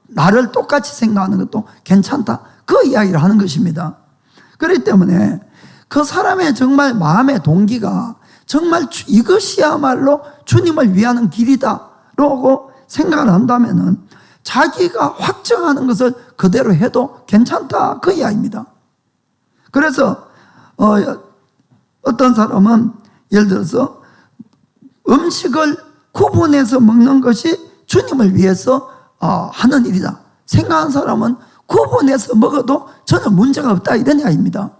[SPEAKER 2] 나를 똑같이 생각하는 것도 괜찮다. 그 이야기를 하는 것입니다. 그렇기 때문에 그 사람의 정말 마음의 동기가 정말 이것이야말로 주님을 위하는 길이다라고 생각을 한다면은 자기가 확정하는 것을 그대로 해도 괜찮다, 그 이야기입니다. 그래서 어떤 사람은 예를 들어서 음식을 구분해서 먹는 것이 주님을 위해서 하는 일이다 생각하는 사람은 구분해서 먹어도 전혀 문제가 없다, 이런 이야기입니다.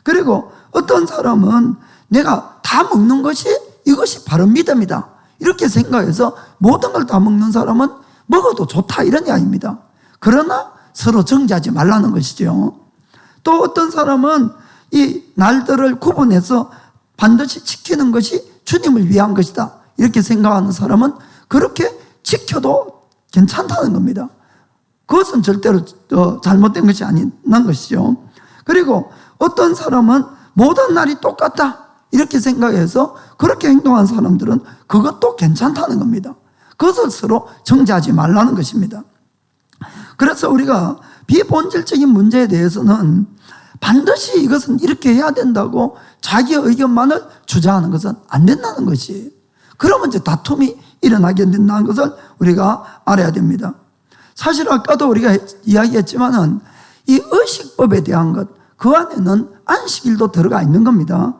[SPEAKER 2] 그리고 어떤 사람은 내가 다 먹는 것이 이것이 바른 믿음이다 이렇게 생각해서 모든 걸 다 먹는 사람은 먹어도 좋다, 이런 이야기입니다. 그러나 서로 정죄하지 말라는 것이죠. 또 어떤 사람은 이 날들을 구분해서 반드시 지키는 것이 주님을 위한 것이다 이렇게 생각하는 사람은 그렇게 지켜도 괜찮다는 겁니다. 그것은 절대로 잘못된 것이 아닌 것이죠. 그리고 어떤 사람은 모든 날이 똑같다 이렇게 생각해서 그렇게 행동한 사람들은 그것도 괜찮다는 겁니다. 그것을 서로 정죄하지 말라는 것입니다. 그래서 우리가 비본질적인 문제에 대해서는 반드시 이것은 이렇게 해야 된다고 자기의 의견만을 주장하는 것은 안 된다는 것이, 그러면 이제 다툼이 일어나게 된다는 것을 우리가 알아야 됩니다. 사실 아까도 우리가 이야기했지만은 이 의식법에 대한 것, 그 안에는 안식일도 들어가 있는 겁니다.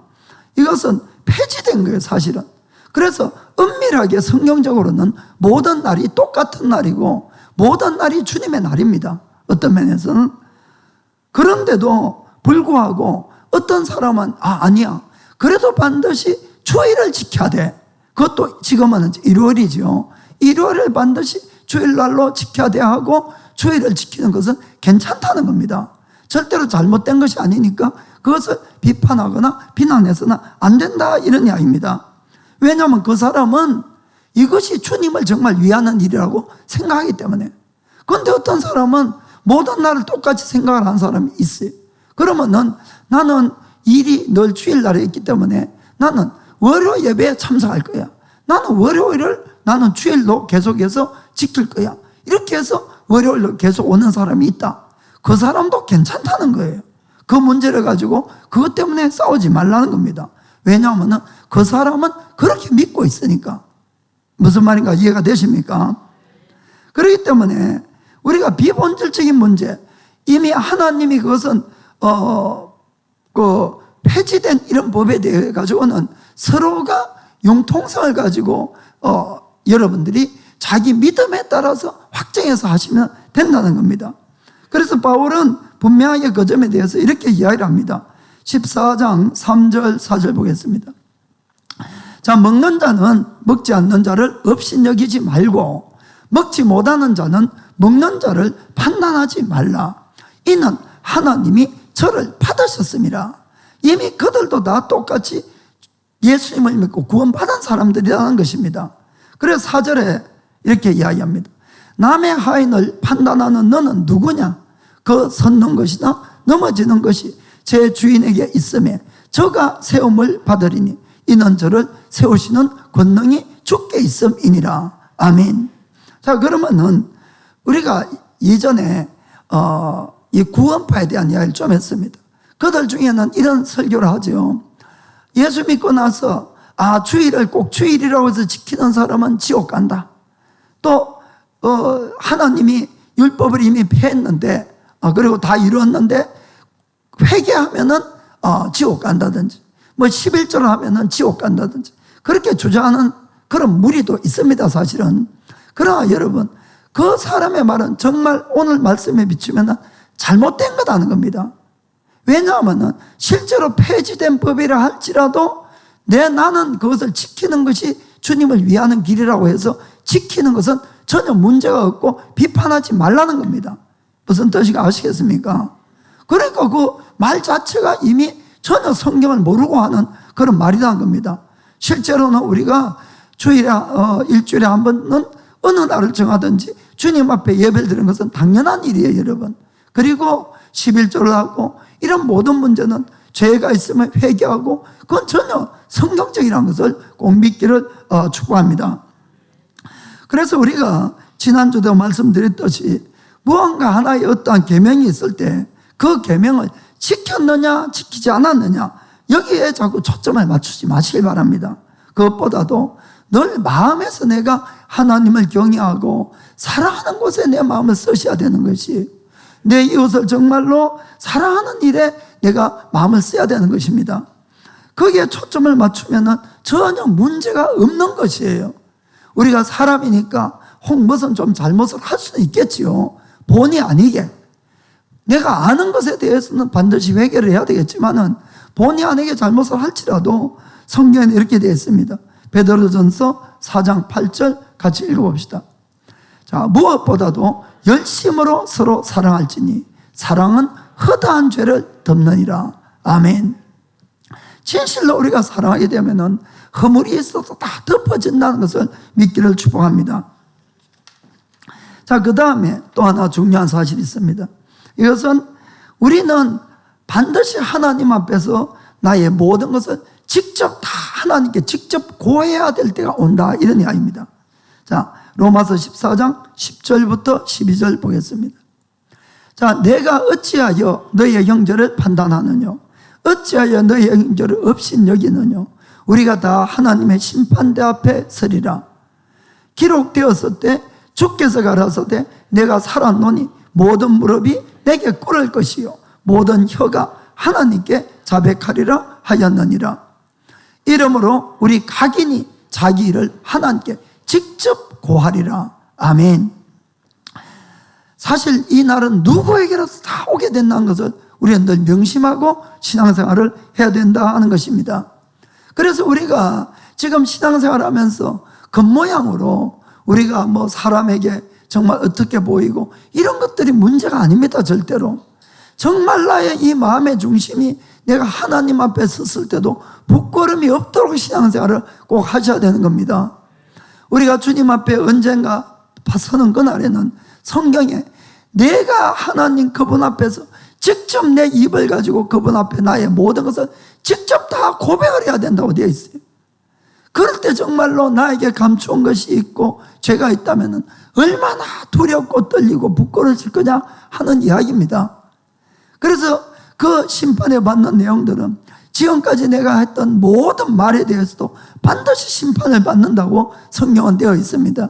[SPEAKER 2] 이것은 폐지된 거예요, 사실은. 그래서 은밀하게 성경적으로는 모든 날이 똑같은 날이고 모든 날이 주님의 날입니다. 어떤 면에서는. 그런데도 불구하고 어떤 사람은 아니야, 그래도 반드시 주일을 지켜야 돼. 그것도 지금은 일요일이죠. 일요일을 반드시 주일날로 지켜야 돼 하고 주일을 지키는 것은 괜찮다는 겁니다. 절대로 잘못된 것이 아니니까 그것을 비판하거나 비난해서는 안 된다, 이런 이야기입니다. 왜냐하면 그 사람은 이것이 주님을 정말 위하는 일이라고 생각하기 때문에. 그런데 어떤 사람은 모든 날을 똑같이 생각을 하는 사람이 있어요. 그러면은 나는 일이 늘 주일날에 있기 때문에 나는 월요 예배에 참석할 거야. 나는 월요일을 나는 주일로 계속해서 지킬 거야. 이렇게 해서 월요일로 계속 오는 사람이 있다. 그 사람도 괜찮다는 거예요. 그 문제를 가지고 그것 때문에 싸우지 말라는 겁니다. 왜냐하면 그 사람은 그렇게 믿고 있으니까. 무슨 말인가 이해가 되십니까? 그렇기 때문에 우리가 비본질적인 문제, 이미 하나님이 그것은 폐지된 이런 법에 대해 가지고는 서로가 융통성을 가지고 여러분들이 자기 믿음에 따라서 확정해서 하시면 된다는 겁니다. 그래서 바울은 분명하게 그 점에 대해서 이렇게 이야기를 합니다. 14장 3절 4절 보겠습니다. 자, 먹는 자는 먹지 않는 자를 업신여기지 말고 먹지 못하는 자는 먹는 자를 판단하지 말라. 이는 하나님이 저를 받으셨습니다. 이미 그들도 다 똑같이 예수님을 믿고 구원받은 사람들이라는 것입니다. 그래서 4절에 이렇게 이야기합니다. 남의 하인을 판단하는 너는 누구냐? 그 섰는 것이나 넘어지는 것이 제 주인에게 있음에 저가 세움을 받으리니 이는 저를 세우시는 권능이 주께 있음이니라. 아멘. 자, 그러면은 우리가 이전에 이 구원파에 대한 이야기를 좀 했습니다. 그들 중에는 이런 설교를 하죠. 예수 믿고 나서 주일을 꼭 주일이라고 해서 지키는 사람은 지옥 간다. 또 하나님이 율법을 이미 폐했는데 그리고 다 이루었는데 회개하면은 지옥 간다든지, 뭐 11조를 하면은 지옥 간다든지, 그렇게 주장하는 그런 무리도 있습니다, 사실은. 그러나 여러분, 그 사람의 말은 정말 오늘 말씀에 비추면 잘못된 거다는 겁니다. 왜냐하면 실제로 폐지된 법이라 할지라도 나는 그것을 지키는 것이 주님을 위하는 길이라고 해서 지키는 것은 전혀 문제가 없고 비판하지 말라는 겁니다. 무슨 뜻인가 아시겠습니까? 그러니까 그 말 자체가 이미 전혀 성경을 모르고 하는 그런 말이라는 겁니다. 실제로는 우리가 주일에 일주일에 한 번은 어느 날을 정하든지 주님 앞에 예배를 드리는 것은 당연한 일이에요, 여러분. 그리고 11조를 하고 이런 모든 문제는 죄가 있으면 회개하고 그건 전혀 성경적이라는 것을 꼭 믿기를 축복합니다. 그래서 우리가 지난주도 말씀드렸듯이 무언가 하나의 어떠한 계명이 있을 때 그 계명을 지켰느냐 지키지 않았느냐 여기에 자꾸 초점을 맞추지 마시길 바랍니다. 그것보다도 늘 마음에서 내가 하나님을 경외하고 사랑하는 곳에 내 마음을 쓰셔야 되는 것이, 내 이웃을 정말로 사랑하는 일에 내가 마음을 써야 되는 것입니다. 거기에 초점을 맞추면 전혀 문제가 없는 것이에요. 우리가 사람이니까 혹 무슨 좀 잘못을 할 수는 있겠지요. 본의 아니게. 내가 아는 것에 대해서는 반드시 회개를 해야 되겠지만은 본의 아니게 잘못을 할지라도 성경에 이렇게 되어 있습니다. 베드로전서 4장 8절 같이 읽어봅시다. 자, 무엇보다도 열심으로 서로 사랑할지니 사랑은 허다한 죄를 덮느니라. 아멘. 진실로 우리가 사랑하게 되면은 허물이 있어도 다 덮어진다는 것을 믿기를 축복합니다. 자, 그 다음에 또 하나 중요한 사실이 있습니다. 이것은 우리는 반드시 하나님 앞에서 나의 모든 것을 직접 다 하나님께 직접 고해야 될 때가 온다, 이런 이야기입니다. 자, 로마서 14장 10절부터 12절 보겠습니다. 자, 내가 어찌하여 너의 형제를 판단하느냐? 어찌하여 너의 형제를 업신 여기느냐? 우리가 다 하나님의 심판대 앞에 서리라. 기록되었을 때 주께서 가라사대 내가 살았노니 모든 무릎이 내게 꿇을 것이요 모든 혀가 하나님께 자백하리라 하였느니라. 이러므로 우리 각인이 자기 일을 하나님께 직접 고하리라. 아멘. 사실 이 날은 누구에게라도 다 오게 된다는 것을 우리는 늘 명심하고 신앙생활을 해야 된다 하는 것입니다. 그래서 우리가 지금 신앙생활을 하면서 겉모양으로 우리가 뭐 사람에게 정말 어떻게 보이고 이런 것들이 문제가 아닙니다. 절대로. 정말 나의 이 마음의 중심이 내가 하나님 앞에 섰을 때도 부끄러움이 없도록 신앙생활을 꼭 하셔야 되는 겁니다. 우리가 주님 앞에 언젠가 서는 그날에는 성경에 내가 하나님 그분 앞에서 직접 내 입을 가지고 그분 앞에 나의 모든 것을 직접 다 고백을 해야 된다고 되어 있어요. 그럴 때 정말로 나에게 감추온 것이 있고 죄가 있다면 얼마나 두렵고 떨리고 부끄러워질 거냐 하는 이야기입니다. 그래서 그 심판에 받는 내용들은 지금까지 내가 했던 모든 말에 대해서도 반드시 심판을 받는다고 성경은 되어 있습니다.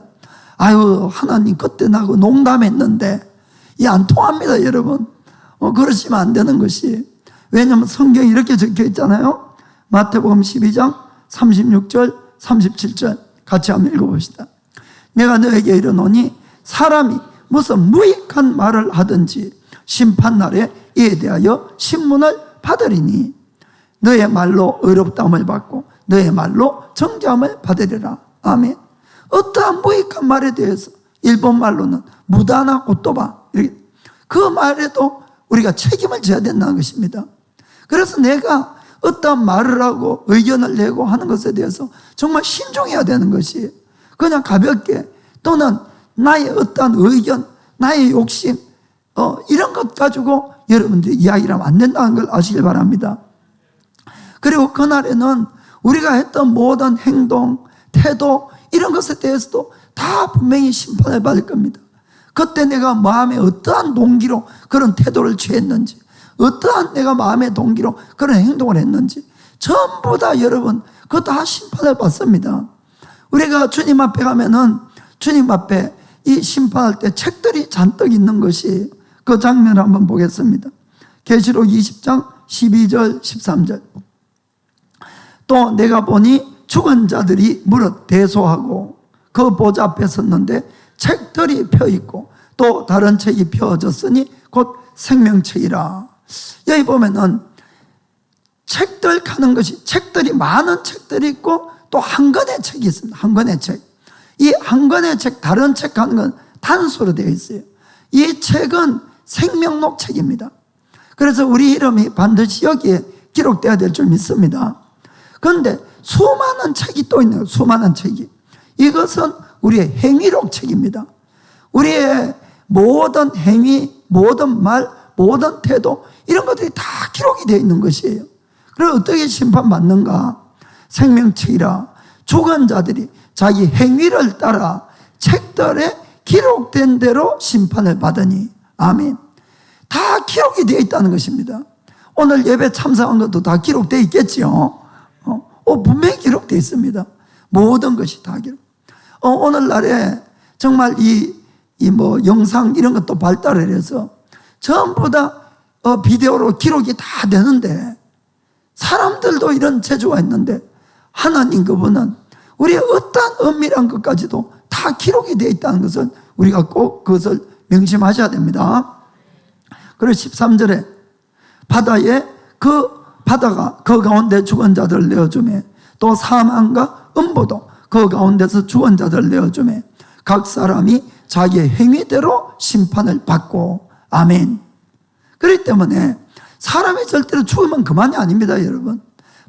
[SPEAKER 2] 아유, 하나님 그때 나하고 농담했는데 이 안 통합니다, 여러분. 그러시면 안 되는 것이. 왜냐하면 성경이 이렇게 적혀 있잖아요. 마태복음 12장 36절 37절 같이 한번 읽어봅시다. 내가 너에게 이르노니 사람이 무슨 무익한 말을 하든지 심판날에 이에 대하여 신문을 받으리니 너의 말로 의롭다함을 받고 너의 말로 정죄함을 받으리라. 아멘. 어떠한 무익한 말에 대해서 일본 말로는 무다나 고토바, 그 말에도 우리가 책임을 져야 된다는 것입니다. 그래서 내가 어떠한 말을 하고 의견을 내고 하는 것에 대해서 정말 신중해야 되는 것이, 그냥 가볍게 또는 나의 어떠한 의견, 나의 욕심 이런 것 가지고 여러분들이 이야기를 하면 안 된다는 걸 아시길 바랍니다. 그리고 그날에는 우리가 했던 모든 행동, 태도 이런 것에 대해서도 다 분명히 심판을 받을 겁니다. 그때 내가 마음에 어떠한 동기로 그런 태도를 취했는지, 어떠한 내가 마음의 동기로 그런 행동을 했는지 전부 다 여러분 그거 다 심판을 받습니다. 우리가 주님 앞에 가면은 주님 앞에 이 심판할 때 책들이 잔뜩 있는 것이, 그 장면을 한번 보겠습니다. 계시록 20장 12절 13절. 또 내가 보니 죽은 자들이 무릇 대소하고 그 보좌 앞에 섰는데 책들이 펴있고 또 다른 책이 펴졌으니 곧 생명책이라. 여기 보면은 책들 가는 것이, 책들이 많은 책들이 있고 또 한 권의 책이 있습니다. 한 권의 책. 이 한 권의 책, 다른 책 가는 건 단수로 되어 있어요. 이 책은 생명록 책입니다. 그래서 우리 이름이 반드시 여기에 기록되어야 될 줄 믿습니다. 그런데 수많은 책이 또 있네요. 수많은 책이. 이것은 우리의 행위록 책입니다. 우리의 모든 행위, 모든 말, 모든 태도 이런 것들이 다 기록이 되어 있는 것이에요. 그래서 어떻게 심판받는가? 생명책이라. 죽은 자들이 자기 행위를 따라 책들에 기록된 대로 심판을 받으니. 아멘. 다 기록이 되어 있다는 것입니다. 오늘 예배 참석한 것도 다 기록되어 있겠죠. 분명히 기록되어 있습니다. 모든 것이 다 기록. 오늘날에 정말 뭐 영상 이런 것도 발달을 해서 전부 다 비디오로 기록이 다 되는데, 사람들도 이런 재주가 있는데 하나님 그분은 우리의 어떠한 은밀한 것까지도 다 기록이 되어 있다는 것을 우리가 꼭 그것을 명심하셔야 됩니다. 그리고 13절에 바다가 그 가운데 죽은 자들을 내어주매 또 사망과 음부도 그 가운데서 죽은 자들을 내어주매 각 사람이 자기의 행위대로 심판을 받고. 아멘. 그렇기 때문에 사람이 절대로 죽으면 그만이 아닙니다, 여러분.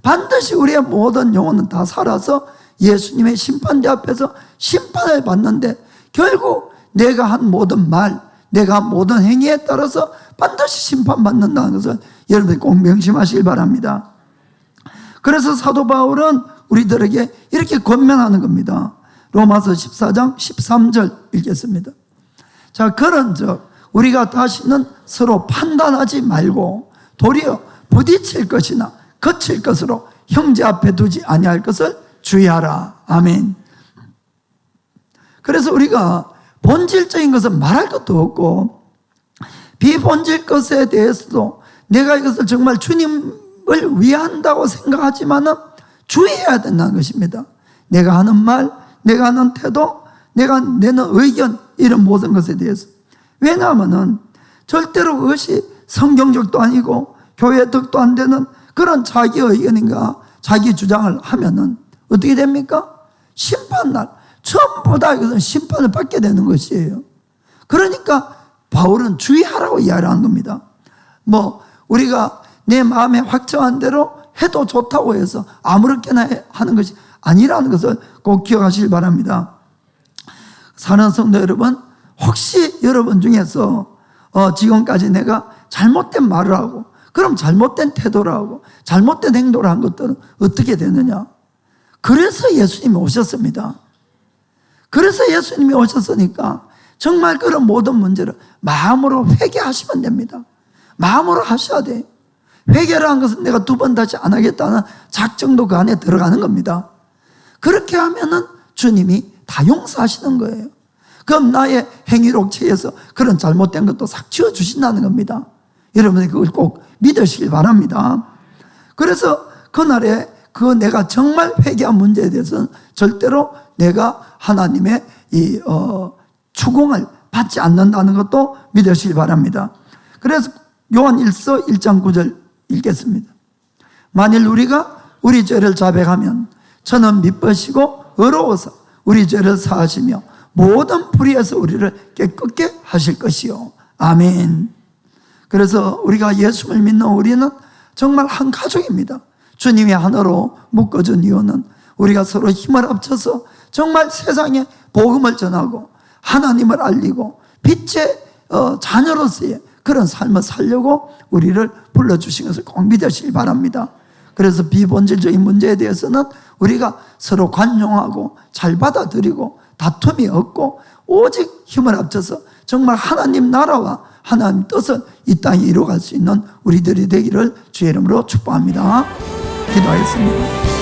[SPEAKER 2] 반드시 우리의 모든 영혼은 다 살아서 예수님의 심판대 앞에서 심판을 받는데, 결국 내가 한 모든 말, 내가 한 모든 행위에 따라서 반드시 심판받는다는 것을 여러분이 꼭 명심하시길 바랍니다. 그래서 사도 바울은 우리들에게 이렇게 권면하는 겁니다. 로마서 14장 13절 읽겠습니다. 자, 그런즉 우리가 다시는 서로 판단하지 말고 도리어 부딪힐 것이나 거칠 것으로 형제 앞에 두지 아니할 것을 주의하라. 아멘. 그래서 우리가 본질적인 것은 말할 것도 없고 비본질 것에 대해서도 내가 이것을 정말 주님을 위한다고 생각하지만은 주의해야 된다는 것입니다. 내가 하는 말, 내가 하는 태도, 내가 내는 의견, 이런 모든 것에 대해서. 왜냐하면은 절대로 그것이 성경적도 아니고 교회 덕도 안 되는 그런 자기 의견인가 자기 주장을 하면은 어떻게 됩니까? 심판날 전부 다 이것은 심판을 받게 되는 것이에요. 그러니까 바울은 주의하라고 이야기하는 겁니다. 우리가 내 마음에 확정한 대로 해도 좋다고 해서 아무렇게나 하는 것이 아니라는 것을 꼭 기억하시길 바랍니다. 사랑하는 성도 여러분, 혹시 여러분 중에서 지금까지 내가 잘못된 말을 하고 그럼 잘못된 태도를 하고 잘못된 행동을 한 것들은 어떻게 되느냐? 그래서 예수님이 오셨습니다. 그래서 예수님이 오셨으니까 정말 그런 모든 문제를 마음으로 회개하시면 됩니다. 마음으로 하셔야 돼요. 회개라는 것은 내가 두 번 다시 안 하겠다는 작정도 그 안에 들어가는 겁니다. 그렇게 하면은 주님이 다 용서하시는 거예요. 그럼 나의 행위록체에서 그런 잘못된 것도 싹 지워주신다는 겁니다. 여러분이 그걸 꼭 믿으시길 바랍니다. 그래서 그날에 내가 정말 회개한 문제에 대해서는 절대로 내가 하나님의 추궁을 받지 않는다는 것도 믿으시길 바랍니다. 그래서 요한 1서 1장 9절 읽겠습니다. 만일 우리가 우리 죄를 자백하면 저는 미쁘시고 의로워서 우리 죄를 사하시며 모든 불의에서 우리를 깨끗게 하실 것이요. 아멘. 그래서 우리가 예수를 믿는 우리는 정말 한 가족입니다. 주님이 하나로 묶어준 이유는 우리가 서로 힘을 합쳐서 정말 세상에 복음을 전하고 하나님을 알리고 빛의 자녀로서의 그런 삶을 살려고 우리를 불러주신 것을 꼭 믿으시길 바랍니다. 그래서 비본질적인 문제에 대해서는 우리가 서로 관용하고 잘 받아들이고 다툼이 없고 오직 힘을 합쳐서 정말 하나님 나라와 하나님 뜻을 이 땅에 이루어갈 수 있는 우리들이 되기를 주의 이름으로 축복합니다. 기도하겠습니다.